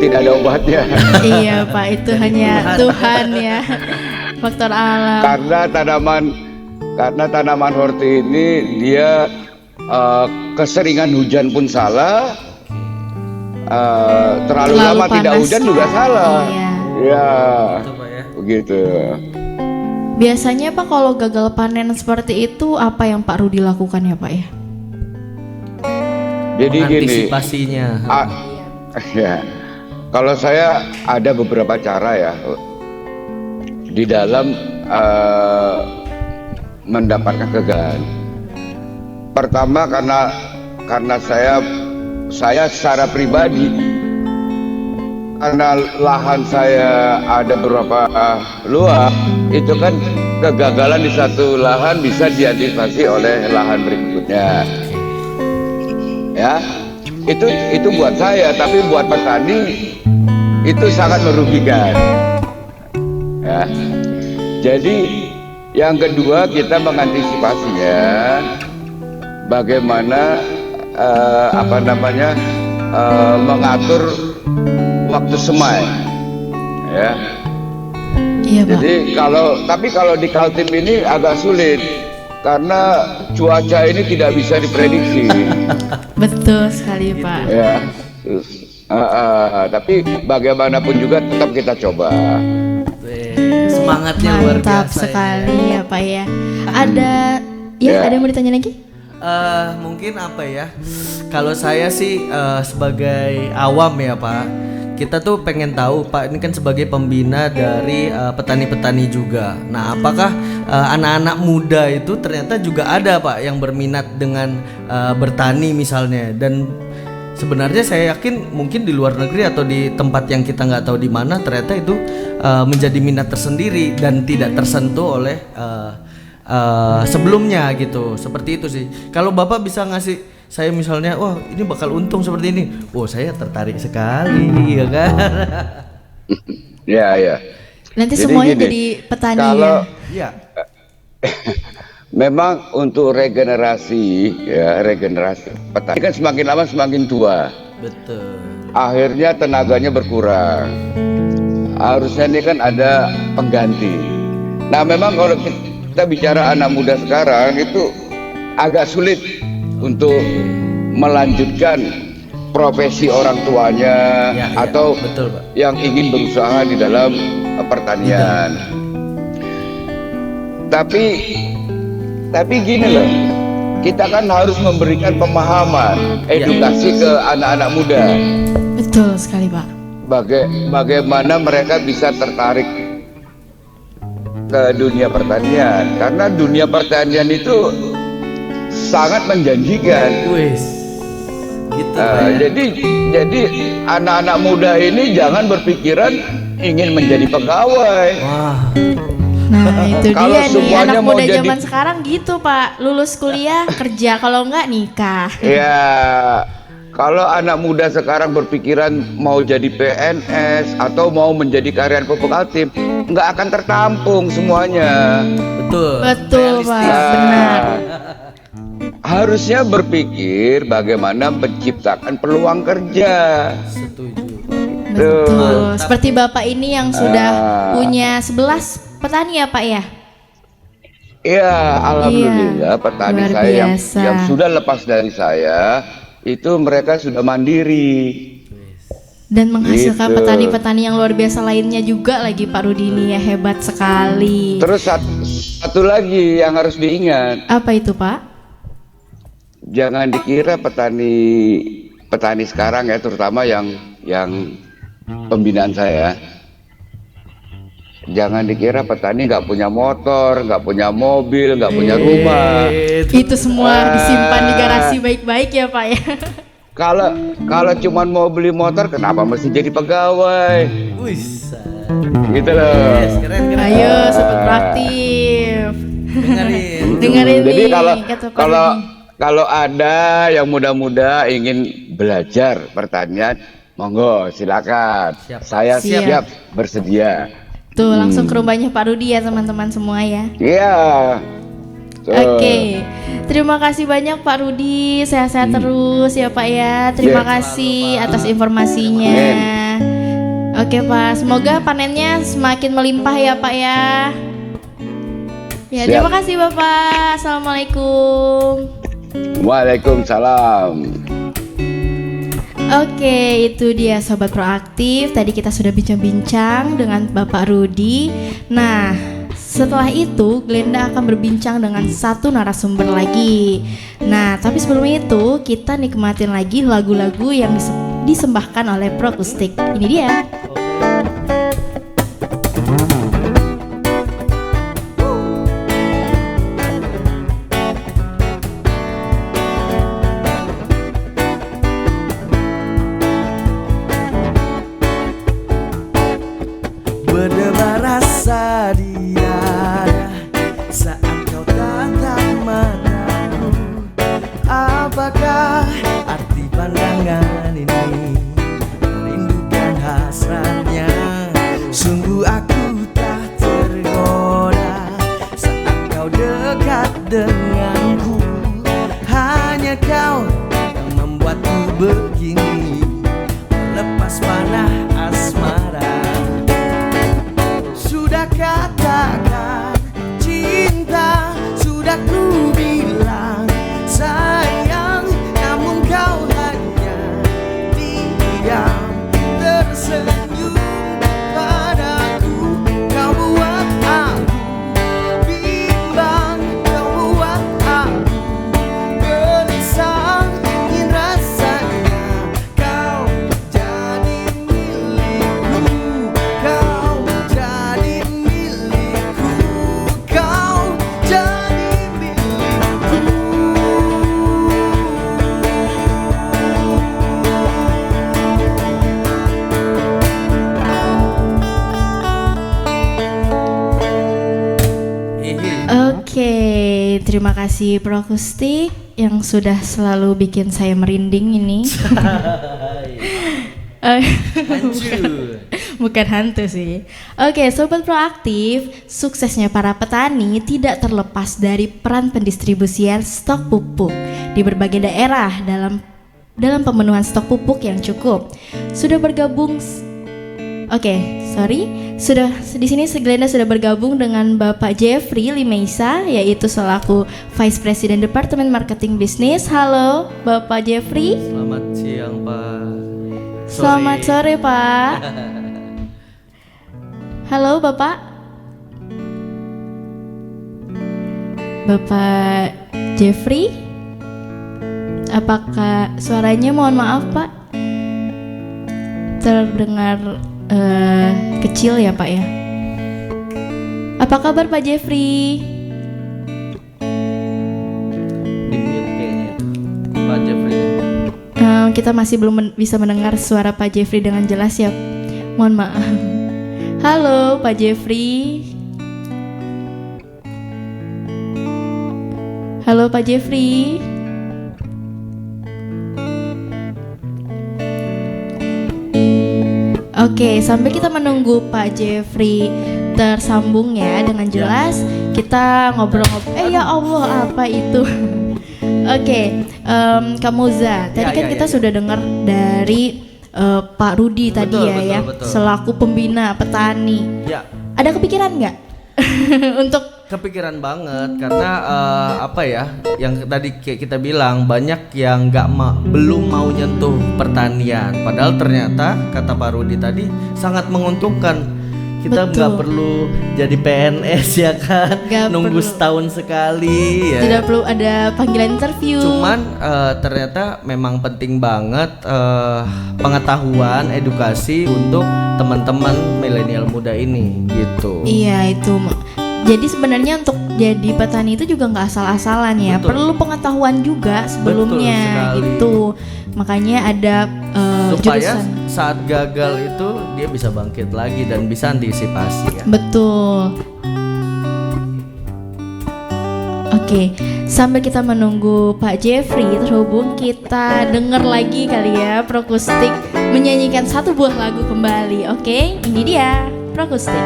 tidak ada obatnya. Iya Pak, itu hanya Tuhan ya, faktor alam. Karena tanaman horti ini dia keseringan hujan pun salah, terlalu lama tidak hujan juga salah. Iya. Ya, Gitu Pak ya. begitu. Biasanya Pak kalau gagal panen seperti itu apa yang Pak Rudi lakukan ya Pak ya? Jadi gini, Mengantisipasinya. ya, kalau saya ada beberapa cara ya di dalam mendapatkan kegagalan. Pertama karena saya secara pribadi, karena lahan saya ada beberapa luas, itu kan kegagalan di satu lahan bisa diantisipasi oleh lahan berikutnya. Ya, itu buat saya, tapi buat petani itu sangat merugikan. Ya, jadi yang kedua kita mengantisipasinya, bagaimana mengatur waktu semai, ya. Iya Pak. Jadi kalau di Kaltim ini agak sulit karena cuaca ini tidak bisa diprediksi. Betul sekali Pak. Ya, tapi bagaimanapun juga tetap kita coba. Semangatnya luar Mantap biasa. sekali ya Pak ya. Ada ya, Ya. ada yang mau ditanya lagi? Mungkin apa ya? Kalau saya sih sebagai awam ya Pak, kita tuh pengen tahu Pak, ini kan sebagai pembina dari petani-petani juga. Nah, apakah anak-anak muda itu ternyata juga ada Pak yang berminat dengan bertani misalnya? Dan sebenarnya saya yakin mungkin di luar negeri atau di tempat yang kita nggak tahu di mana, ternyata itu menjadi minat tersendiri dan tidak tersentuh oleh sebelumnya gitu. Seperti itu sih. Kalau Bapak bisa ngasih saya misalnya, wah ini bakal untung seperti ini, wah saya tertarik sekali, ya kan? Ya. Nanti Jadi semuanya gini, jadi petani kalau ya. Iya. memang untuk regenerasi petani kan semakin lama semakin tua, Betul. akhirnya tenaganya berkurang. Harusnya ini kan ada pengganti. Nah, memang kalau kita bicara anak muda sekarang itu agak sulit untuk melanjutkan profesi orang tuanya Ya, atau betul Pak. yang ingin berusaha di dalam pertanian. Tapi gini loh, kita kan harus memberikan pemahaman, edukasi ke anak-anak muda. Betul sekali Pak. Bagaimana mereka bisa tertarik ke dunia pertanian, karena dunia pertanian itu sangat menjanjikan. Wis. Gitu Pak ya. Jadi anak-anak muda ini jangan berpikiran ingin menjadi pegawai. Wah. Nah itu Kalau dia nih, semuanya anak mau muda jadi- zaman sekarang gitu Pak. Lulus kuliah kerja, kalau enggak nikah. Ya, kalau anak muda sekarang berpikiran mau jadi PNS atau mau menjadi karyawan pupuk Kaltim, nggak akan tertampung semuanya. Betul. Betul Pak, Realistis. benar. Harusnya berpikir bagaimana menciptakan peluang kerja. Setuju. Betul. Seperti Bapak ini yang sudah Ah. punya 11 petani ya Pak ya? Ya, alhamdulillah petani luar saya biasa. yang sudah lepas dari saya itu mereka sudah mandiri. Dan menghasilkan Gitu. petani-petani yang luar biasa lainnya juga lagi Pak Rudi ini ya, hebat sekali. Terus satu lagi yang harus diingat, Apa itu Pak? jangan dikira petani sekarang ya, terutama yang pembinaan saya. Jangan dikira petani nggak punya motor, nggak punya mobil, nggak punya rumah. Itu semua disimpan di garasi baik-baik ya Pak ya. Kalau cuman mau beli motor, kenapa mesti jadi pegawai? Wis. Gitu loh. Yes, keren. Ayo sobat proaktif. Dengerin. Dengerin Jadi nih kalau kata Pak kalau Rudi. kalau ada yang muda-muda ingin belajar pertanian, monggo silakan. Siap. Saya Siap. siap bersedia. Tuh langsung ke rumahnya Pak Rudi ya teman-teman semua ya. Iya. Tuh. Oke, terima kasih banyak Pak Rudi, sehat-sehat terus ya Pak ya. Terima Yes. kasih atas informasinya. Oke Pak, semoga panennya semakin melimpah ya Pak ya. Ya, Siap. terima kasih Bapak. Assalamualaikum. Waalaikumsalam. Oke, itu dia Sobat Proaktif. Tadi kita sudah bincang-bincang dengan Bapak Rudi. Nah, setelah itu Glenda akan berbincang dengan satu narasumber lagi. Nah, tapi sebelum itu kita nikmatin lagi lagu-lagu yang disembahkan oleh Proakustik. Ini dia. Berdebar rasa di dada saat kau tatap mataku. Apakah arti pandangan ini? Merindukan hasratnya. Sungguh aku tak tergoda saat kau dekat denganku. Hanya kau yang membuatku begini, melepas panah asmara. Sudah katakan cinta, sudah ku bilang sayang, namun kau hanya diam tersenyum padaku. Kau buat aku bimbang, kau buat aku gelisah. Ingin rasanya kau jadi milikku, kau jadi milikku, kau jadi milikku. Oke, terima kasih Proakustik yang sudah selalu bikin saya merinding ini. Bukan hantu sih. Oke, Sobat Proaktif, suksesnya para petani tidak terlepas dari peran pendistribusian stok pupuk di berbagai daerah dalam pemenuhan stok pupuk yang cukup. Sudah di sini Glenda sudah bergabung dengan Bapak Jeffrey Limeisa, yaitu selaku Vice President Departemen Marketing Bisnis. Halo, Bapak Jeffrey. Selamat siang, Pak. Selamat sore, Pak. Halo, Bapak. Bapak Jeffrey. Apakah suaranya, mohon maaf, Pak, terdengar kecil ya, Pak ya? Apa kabar Pak Jeffrey? Di-mute kayaknya itu, Pak Jeffrey. Kita masih belum bisa mendengar suara Pak Jeffrey dengan jelas ya. Mohon maaf. Halo Pak Jeffrey. Halo Pak Jeffrey. Oke, sambil kita menunggu Pak Jeffrey tersambung ya dengan jelas, kita ngobrol-ngobrol. Ya Allah, apa itu? Oke, Kak Moza, tadi kan kita sudah dengar dari Pak Rudi tadi betul. Selaku pembina petani. Ya. Ada kepikiran nggak untuk? Kepikiran banget karena apa ya, yang tadi kayak kita bilang banyak yang belum mau nyentuh pertanian, padahal ternyata kata Pak Rudi tadi sangat menguntungkan. Kita nggak perlu jadi PNS ya kan, nunggu setahun sekali ya. Tidak perlu ada panggilan interview. Cuman ternyata memang penting banget pengetahuan, edukasi untuk teman-teman milenial muda ini gitu. Iya itu. Jadi sebenarnya untuk jadi petani itu juga nggak asal-asalan ya. Betul. Perlu pengetahuan juga sebelumnya gitu. Makanya ada supaya jurusan. Saat gagal itu dia bisa bangkit lagi dan bisa antisipasi ya. Betul. Oke, sambil kita menunggu Pak Jeffrey terhubung, kita dengar lagi kali ya Proakustik menyanyikan satu buah lagu kembali. Oke, ini dia Proakustik.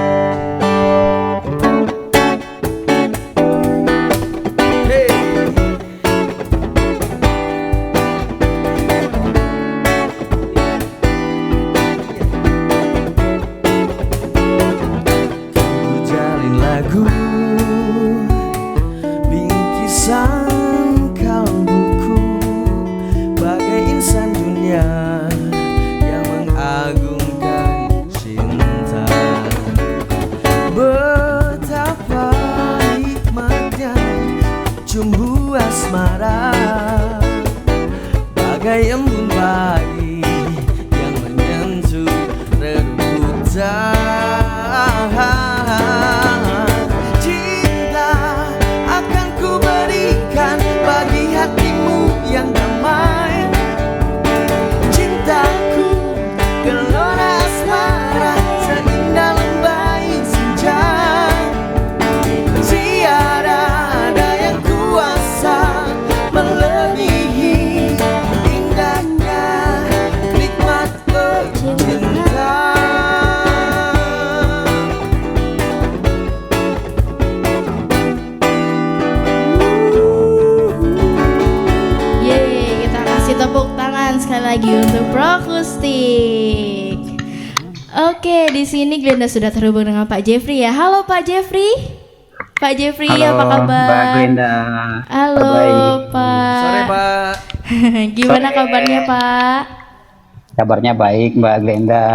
Bingkisan kalbuku bagai insan dunia di sini Glenda sudah terhubung dengan Pak Jeffrey ya. Halo Pak Jeffrey. Pak Jeffrey, Halo, apa kabar? Mbak Glenda. Halo Baik. Pak. Sore Pak. Gimana kabarnya Pak? Kabarnya baik Mbak Glenda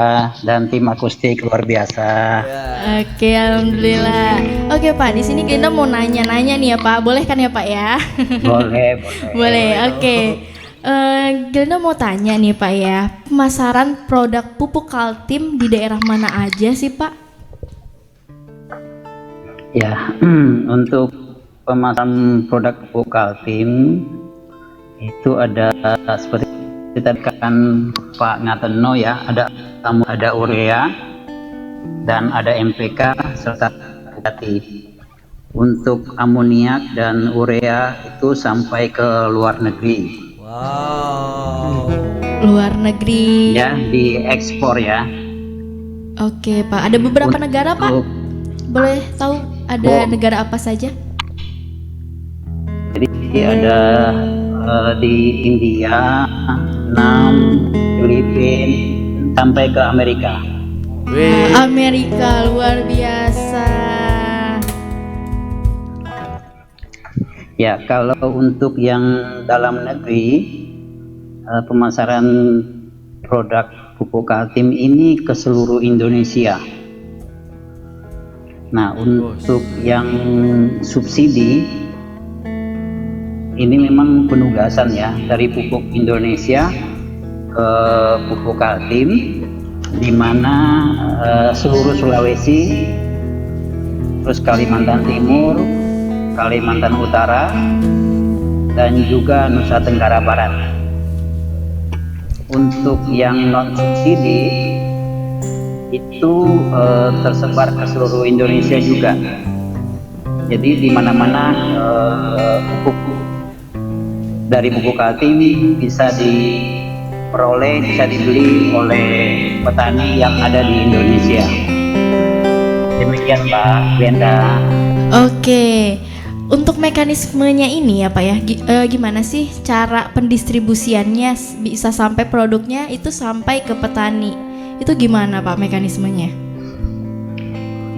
dan tim akustik luar biasa. Oke, alhamdulillah. Oke Pak, di sini Glenda mau nanya-nanya nih ya Pak. Boleh kan ya Pak ya? Boleh. Boleh. Oke. Glenda mau tanya nih Pak ya, pemasaran produk pupuk Kaltim di daerah mana aja sih Pak? Ya, untuk pemasaran produk pupuk Kaltim itu ada seperti kita kan Pak Ngateno ya, ada urea dan ada MPK serta putih. Untuk amoniak dan urea itu sampai ke luar negeri. Wow. Luar negeri. Ya, diekspor ya. Oke Pak, ada beberapa negara Pak? Untuk- Boleh tahu ada negara apa saja? Jadi ada di India, Filipina, sampai ke Amerika. Wih. Amerika, luar biasa. Ya, kalau untuk yang dalam negeri, pemasaran produk pupuk Kaltim ini ke seluruh Indonesia. Nah, untuk yang subsidi ini memang penugasan ya dari pupuk Indonesia ke pupuk Kaltim, di mana seluruh Sulawesi, terus Kalimantan Timur, Kalimantan Utara, dan juga Nusa Tenggara Barat. Untuk yang non subsidi itu tersebar ke seluruh Indonesia juga. Jadi di mana-mana pupuk dari pupuk Kaltim bisa diperoleh, bisa dibeli oleh petani yang ada di Indonesia. Demikian Mbak Glenda. Oke, untuk mekanismenya ini ya Pak ya, gimana sih cara pendistribusiannya bisa sampai produknya itu sampai ke petani? Itu gimana Pak mekanismenya?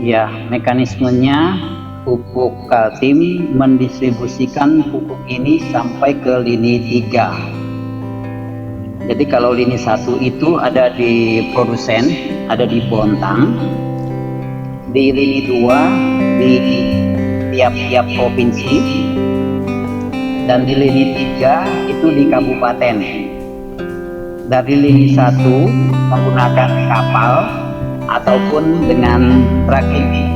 Ya, mekanismenya pupuk Kaltim mendistribusikan pupuk ini sampai ke lini 3. Jadi kalau lini 1 itu ada di produsen, ada di Bontang. Di lini 2 di tiap-tiap provinsi, dan di lini 3 itu di kabupaten. Dari lini 1 menggunakan kapal ataupun dengan tracking.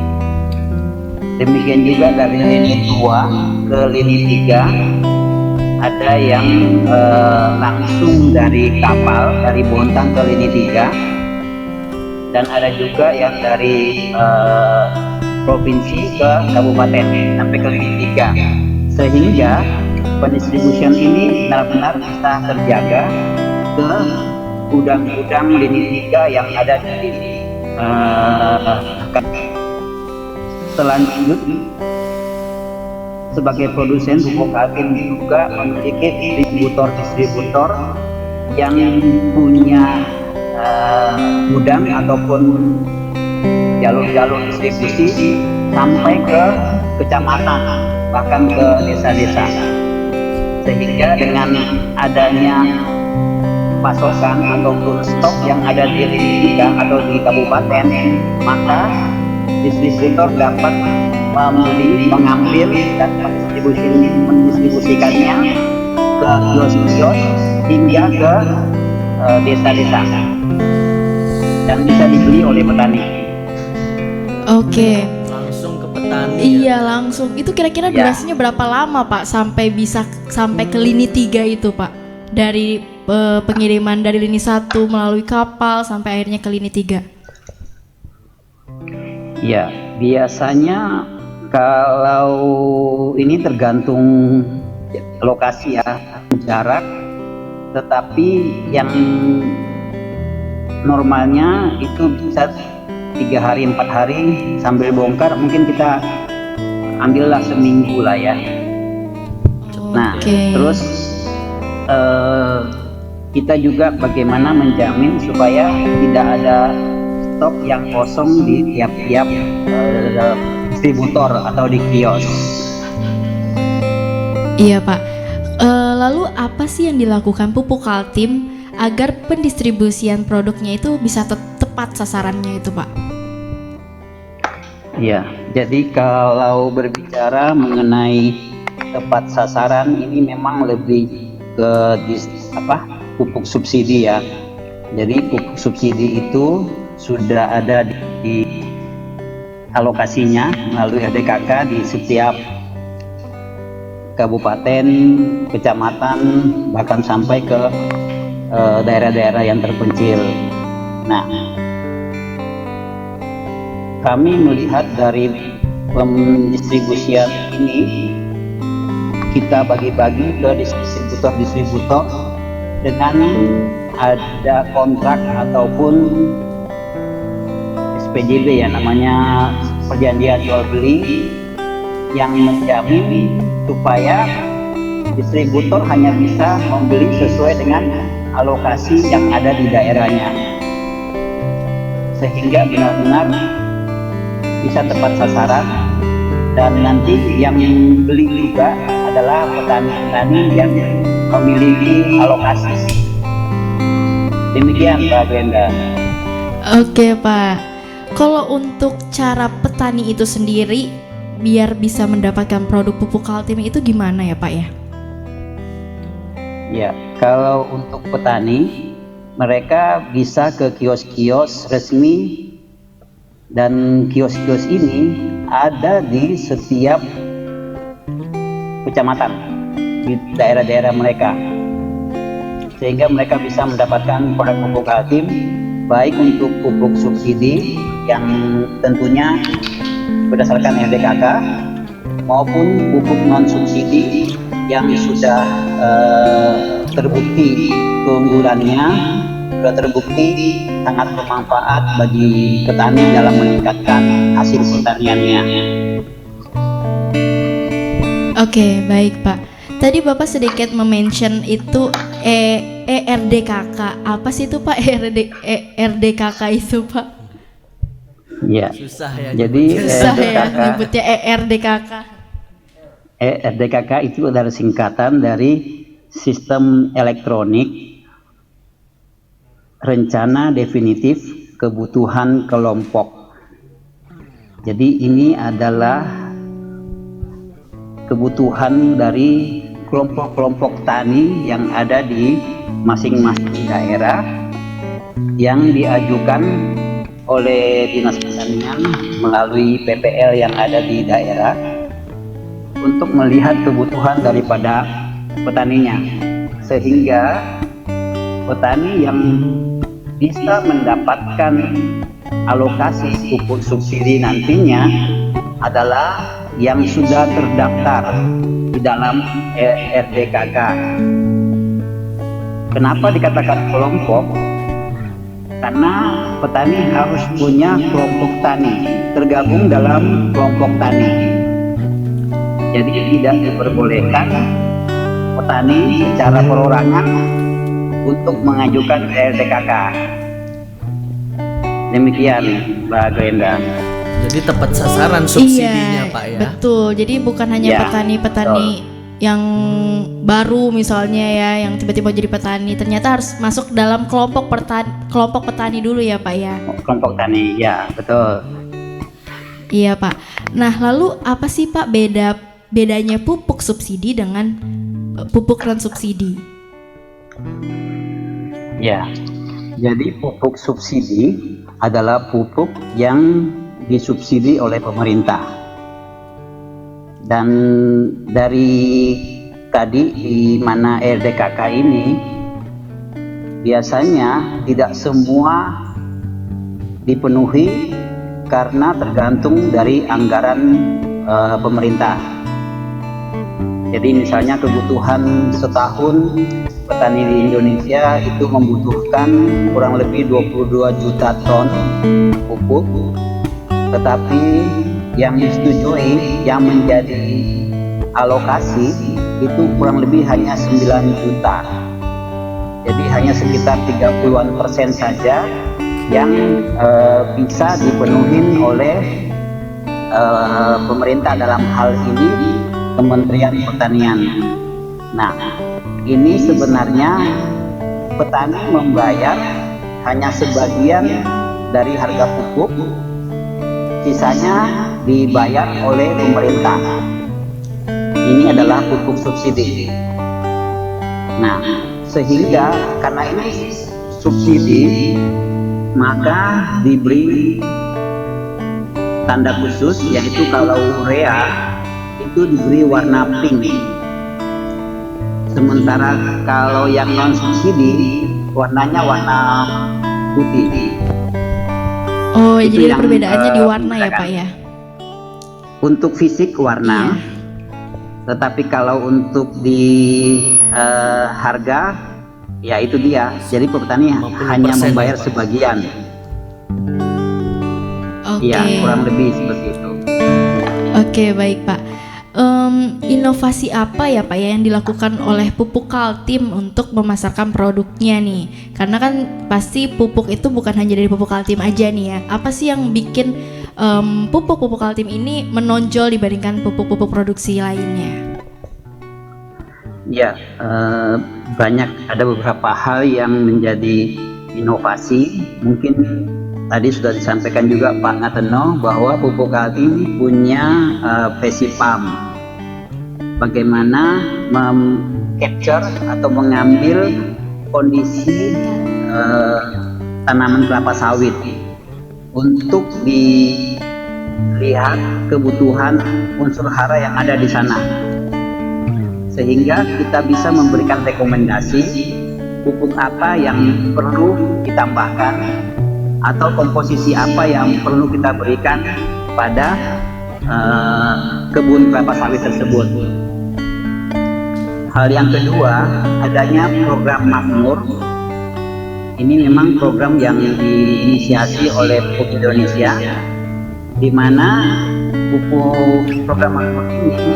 Demikian juga dari lini 2 ke lini 3 ada yang langsung dari kapal dari Bontang ke lini 3, dan ada juga yang dari provinsi ke kabupaten sampai ke lini 3, sehingga pendistribusian ini benar-benar bisa terjaga ke gudang-gudang lini 3 yang ada di selanjut. Sebagai produsen pupuk Kaltim juga memiliki distributor yang punya gudang ataupun jalur-jalur distribusi sampai ke kecamatan, bahkan ke desa-desa. Sehingga dengan adanya pasokan ataupun stok yang ada di lini 3 atau di kabupaten, maka distributor dapat membeli, mengambil, dan mendistribusikannya ke kios-kios hingga ke desa-desa, dan bisa dibeli oleh petani. Oke. Langsung ke petani. Iya langsung. Itu kira-kira Ya. durasinya berapa lama Pak sampai bisa sampai ke lini 3 itu Pak? Dari pengiriman dari lini 1 melalui kapal sampai akhirnya ke lini 3. Ya, biasanya kalau ini tergantung lokasi ya, jarak, tetapi yang normalnya itu bisa 3 hari 4 hari sambil bongkar, mungkin kita ambillah seminggu lah ya. Nah, Oke. terus kita juga bagaimana menjamin supaya tidak ada stok yang kosong di tiap-tiap distributor atau di kios. Iya Pak. Lalu apa sih yang dilakukan Pupuk Kaltim agar pendistribusian produknya itu bisa tepat sasarannya itu Pak? Ya, jadi kalau berbicara mengenai tepat sasaran ini memang lebih ke pupuk subsidi ya. Jadi pupuk subsidi itu sudah ada di alokasinya melalui RDKK di setiap kabupaten, kecamatan, bahkan sampai ke daerah-daerah yang terpencil. Nah, kami melihat dari pendistribusian ini, kita bagi-bagi ke distributor-distributor dengan ada kontrak ataupun SPJB ya, namanya perjanjian jual beli, yang menjamin supaya distributor hanya bisa membeli sesuai dengan alokasi yang ada di daerahnya, sehingga benar-benar bisa tepat sasaran, dan nanti yang beli juga adalah petani-petani yang memiliki alokasi. Demikian Pak Brenda. Oke Pak. Kalau untuk cara petani itu sendiri biar bisa mendapatkan produk pupuk Kaltim itu gimana ya Pak ya? Ya, kalau untuk petani, mereka bisa ke kios-kios resmi, dan kios-kios ini ada di setiap kecamatan di daerah-daerah mereka, sehingga mereka bisa mendapatkan produk pupuk Kaltim, baik untuk pupuk subsidi yang tentunya berdasarkan RDKK maupun pupuk non subsidi yang sudah terbukti keunggulannya, sudah terbukti sangat bermanfaat bagi petani dalam meningkatkan hasil pertaniannya. Oke, baik Pak. Tadi Bapak sedikit mention itu ERDKK. Apa sih itu Pak ERDKK itu Pak? Ya. Susah ya. Jadi Susah ya nyebutnya ERDKK. RDKK itu adalah singkatan dari Sistem Elektronik Rencana Definitif Kebutuhan Kelompok. Jadi ini adalah kebutuhan dari kelompok-kelompok tani yang ada di masing-masing daerah, yang diajukan oleh Dinas Pertanian melalui PPL yang ada di daerah untuk melihat kebutuhan daripada petaninya, sehingga petani yang bisa mendapatkan alokasi pupuk subsidi nantinya adalah yang sudah terdaftar di dalam RDKK. Kenapa dikatakan kelompok? Karena petani harus punya kelompok tani, tergabung dalam kelompok tani. Jadi tidak diperbolehkan petani secara perorangan untuk mengajukan RDKK. Demikian Mbak Glenda. Jadi tepat sasaran subsidinya Iya, Pak ya. betul. Jadi bukan hanya Ya, petani-petani yang baru misalnya ya, yang tiba-tiba jadi petani, ternyata harus masuk dalam kelompok petani dulu ya Pak ya. Kelompok tani, ya betul. Iya Pak. Nah lalu apa sih Pak bedanya pupuk subsidi dengan pupuk non subsidi? Ya, jadi pupuk subsidi adalah pupuk yang disubsidi oleh pemerintah. Dan dari tadi di mana RDKK ini biasanya tidak semua dipenuhi karena tergantung dari anggaran pemerintah. Jadi misalnya kebutuhan setahun petani di Indonesia itu membutuhkan kurang lebih 22 juta ton pupuk, tetapi yang disetujui yang menjadi alokasi itu kurang lebih hanya 9 juta. Jadi hanya sekitar 30% saja yang bisa dipenuhi oleh pemerintah, dalam hal ini Kementerian Pertanian. Nah, ini sebenarnya petani membayar hanya sebagian dari harga pupuk, sisanya dibayar oleh pemerintah. Ini adalah pupuk subsidi. Nah, sehingga karena ini subsidi, maka diberi tanda khusus, yaitu kalau urea itu diberi warna pink. Sementara kalau yang non subsidi warnanya warna putih. Oh, Itu jadi yang, perbedaannya di warna ya membedakan. Pak ya? Untuk fisik warna, tetapi kalau untuk di harga, ya itu dia. Jadi petani 50% hanya membayar ya, Pak? sebagian. Oke. Ya, kurang lebih seperti itu. Oke, baik Pak. Inovasi apa ya Pak ya yang dilakukan oleh Pupuk Kaltim untuk memasarkan produknya nih? Karena kan pasti pupuk itu bukan hanya dari Pupuk Kaltim aja nih ya. Apa sih yang bikin pupuk-pupuk Kaltim ini menonjol dibandingkan pupuk-pupuk produksi lainnya? Ya, banyak, ada beberapa hal yang menjadi inovasi. Mungkin tadi sudah disampaikan juga Pak Ngateno bahwa Pupuk Kaltim punya Vesipam. Bagaimana capture atau mengambil kondisi tanaman kelapa sawit untuk dilihat kebutuhan unsur hara yang ada di sana, sehingga kita bisa memberikan rekomendasi pupuk apa yang perlu ditambahkan atau komposisi apa yang perlu kita berikan pada kebun kelapa sawit tersebut. Hal yang kedua, adanya program Makmur. Ini memang program yang diinisiasi oleh Pupuk Indonesia, di mana pupuk program Makmur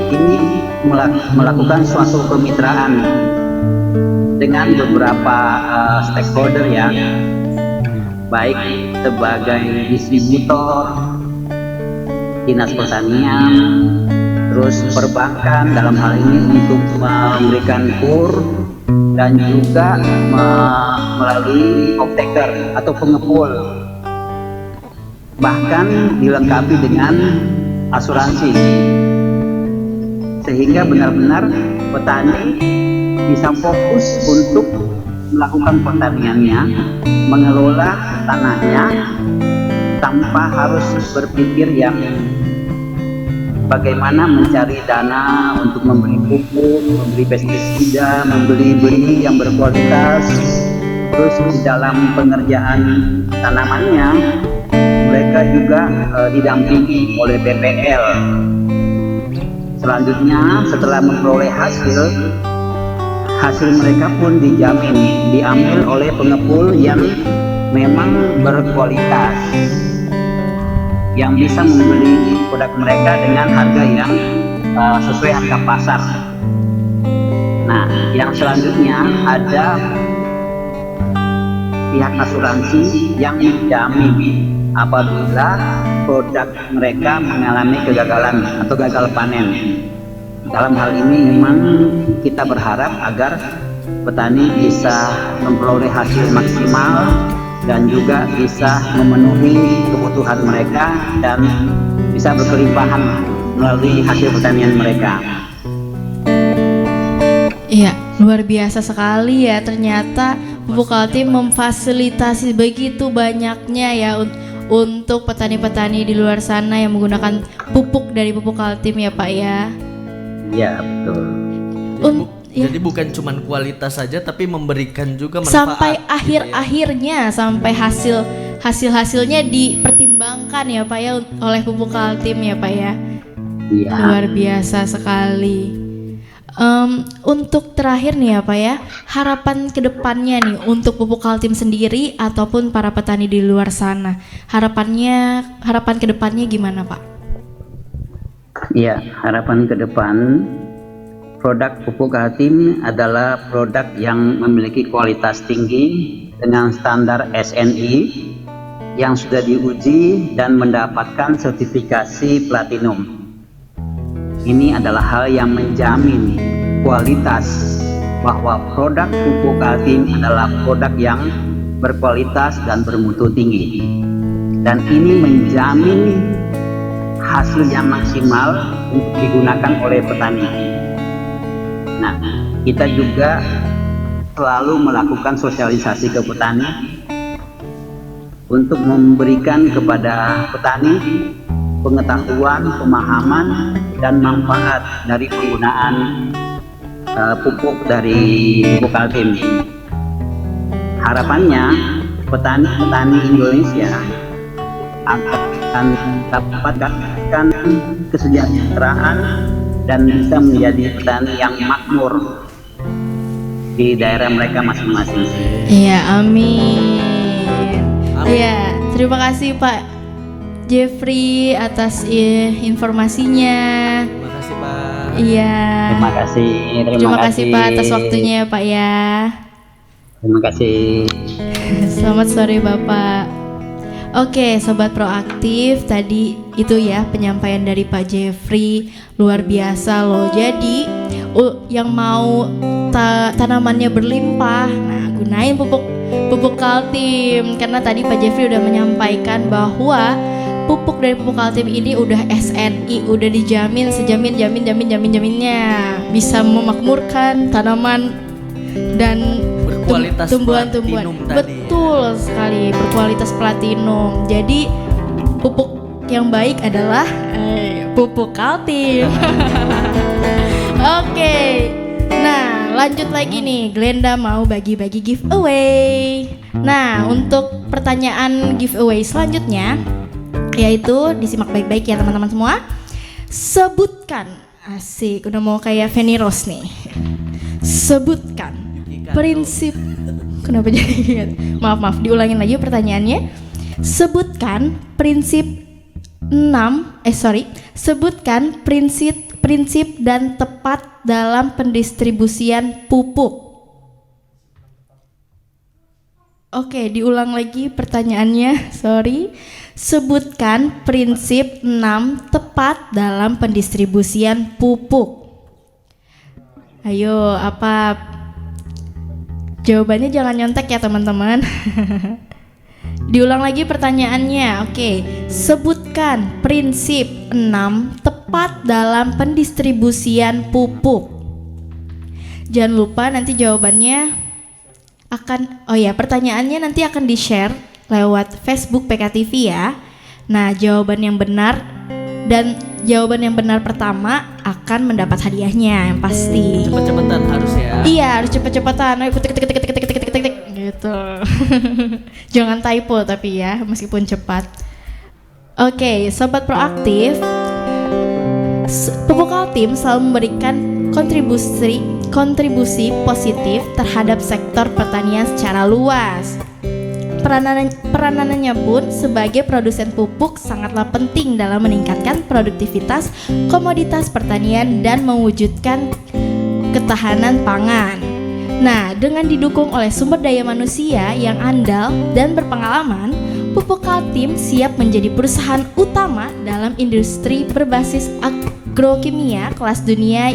ini melakukan suatu kemitraan dengan beberapa stakeholder ya, baik sebagai distributor, dinas pertanian, terus perbankan dalam hal ini untuk memberikan kur, dan juga melalui off-taker atau pengepul, bahkan dilengkapi dengan asuransi, sehingga benar-benar petani bisa fokus untuk melakukan pertaniannya, mengelola tanahnya tanpa harus berpikir yang bagaimana mencari dana untuk membeli pupuk, membeli pestisida, membeli benih yang berkualitas. Terus di dalam pengerjaan tanamannya, mereka juga didampingi oleh BPL. Selanjutnya, setelah memperoleh hasil mereka pun dijamin diambil oleh pengepul yang memang berkualitas, yang bisa membeli produk mereka dengan harga yang sesuai harga pasar. Nah, yang selanjutnya ada pihak asuransi yang menjamin apabila produk mereka mengalami kegagalan atau gagal panen. Dalam hal ini memang kita berharap agar petani bisa memperoleh hasil maksimal dan juga bisa memenuhi kebutuhan mereka dan bisa berkelimpahan melalui hasil pertanian mereka. Iya, luar biasa sekali ya, ternyata Pupuk Kaltim memfasilitasi begitu banyaknya ya untuk petani-petani di luar sana yang menggunakan pupuk dari Pupuk Kaltim ya Pak ya. Ya, betul. Ya. Jadi bukan cuman kualitas saja tapi memberikan juga manfaat Sampai gitu akhir-akhirnya, sampai hasilnya dipertimbangkan ya Pak ya oleh Pupuk Kaltim ya Pak ya. Ya. Luar biasa sekali. Untuk terakhir nih ya Pak ya, harapan kedepannya nih untuk Pupuk Kaltim sendiri ataupun para petani di luar sana, harapan kedepannya gimana Pak? Ya, harapan ke depan produk Pupuk Kaltim adalah produk yang memiliki kualitas tinggi dengan standar SNI yang sudah diuji dan mendapatkan sertifikasi platinum. Ini adalah hal yang menjamin kualitas bahwa produk pupuk Kaltim adalah produk yang berkualitas dan bermutu tinggi. Dan ini menjamin hasil yang maksimal untuk digunakan oleh petani. Nah, kita juga selalu melakukan sosialisasi ke petani untuk memberikan kepada petani pengetahuan, pemahaman, dan manfaat dari penggunaan pupuk dari pupuk Kaltim. Harapannya petani-petani Indonesia akan mendapatkan kesejahteraan dan bisa menjadi petani yang makmur di daerah mereka masing-masing. Iya, amin. Iya, terima kasih Pak Jeffrey atas informasinya. Terima kasih Pak. Iya. Terima kasih Pak atas waktunya ya Pak ya. Terima kasih. Selamat sore Bapak. Oke, Sobat Proaktif, tadi itu ya penyampaian dari Pak Jeffrey, luar biasa loh. Jadi yang mau tanamannya berlimpah, nah gunain pupuk Kaltim, karena tadi Pak Jeffrey udah menyampaikan bahwa pupuk dari pupuk Kaltim ini udah SNI, udah dijamin sejaminnya bisa memakmurkan tanaman dan Berkualitas tumbuhan-tumbuhan. platinum tadi. Betul sekali, berkualitas platinum. Jadi pupuk yang baik adalah pupuk Kaltim. Oke. Nah, lanjut lagi nih. Glenda mau bagi-bagi giveaway. Nah, untuk pertanyaan giveaway selanjutnya yaitu disimak baik-baik ya teman-teman semua. Sebutkan, asik, udah mau kayak Feni Rose nih. Sebutkan prinsip, kenapa jadi maaf diulangin lagi pertanyaannya. Sebutkan sebutkan prinsip dan tepat dalam pendistribusian pupuk. Oke, diulang lagi pertanyaannya, sorry. Sebutkan prinsip 6 tepat dalam pendistribusian pupuk. Ayo, apa jawabannya? Jangan nyontek ya teman-teman. Diulang lagi pertanyaannya. Oke, sebutkan prinsip 6 tepat dalam pendistribusian pupuk. Jangan lupa nanti jawabannya pertanyaannya nanti akan di-share lewat Facebook PKTV ya. Nah, jawaban yang benar pertama akan mendapat hadiahnya yang pasti. Cepet-cepetan harus ya. Iya, harus cepet-cepetan. Ayo ketik gitu. Jangan typo tapi ya, meskipun cepat. Oke, Sobat Proaktif, pupuk Kaltim selalu memberikan kontribusi positif terhadap sektor pertanian secara luas. Peranannya pun sebagai produsen pupuk sangatlah penting dalam meningkatkan produktivitas komoditas pertanian dan mewujudkan ketahanan pangan. Nah, dengan didukung oleh sumber daya manusia yang andal dan berpengalaman, pupuk Kaltim siap menjadi perusahaan utama dalam industri berbasis agrokimia kelas dunia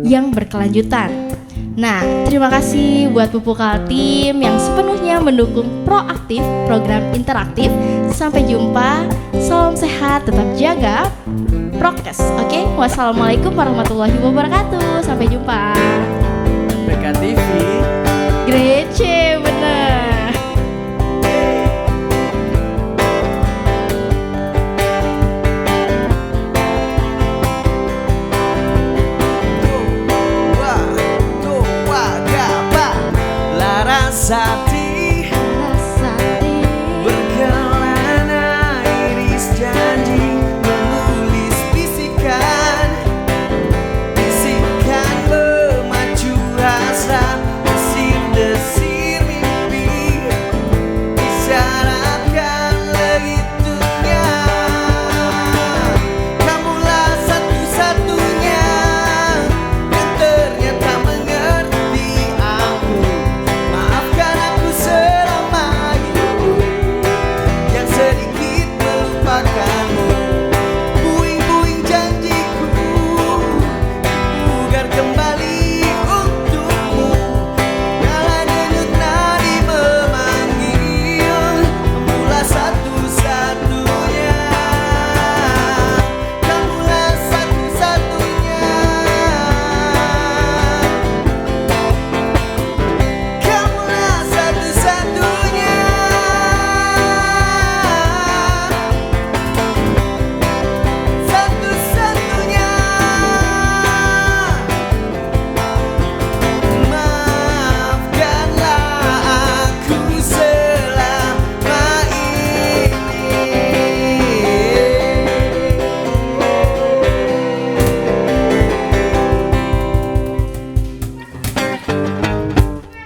yang berkelanjutan. Nah, terima kasih buat pupuk Kaltim yang sepenuhnya mendukung Proaktif, program interaktif. Sampai jumpa, salam sehat, tetap jaga prokes. Oke, wassalamualaikum warahmatullahi wabarakatuh. Sampai jumpa. PKTV. Grece, bener.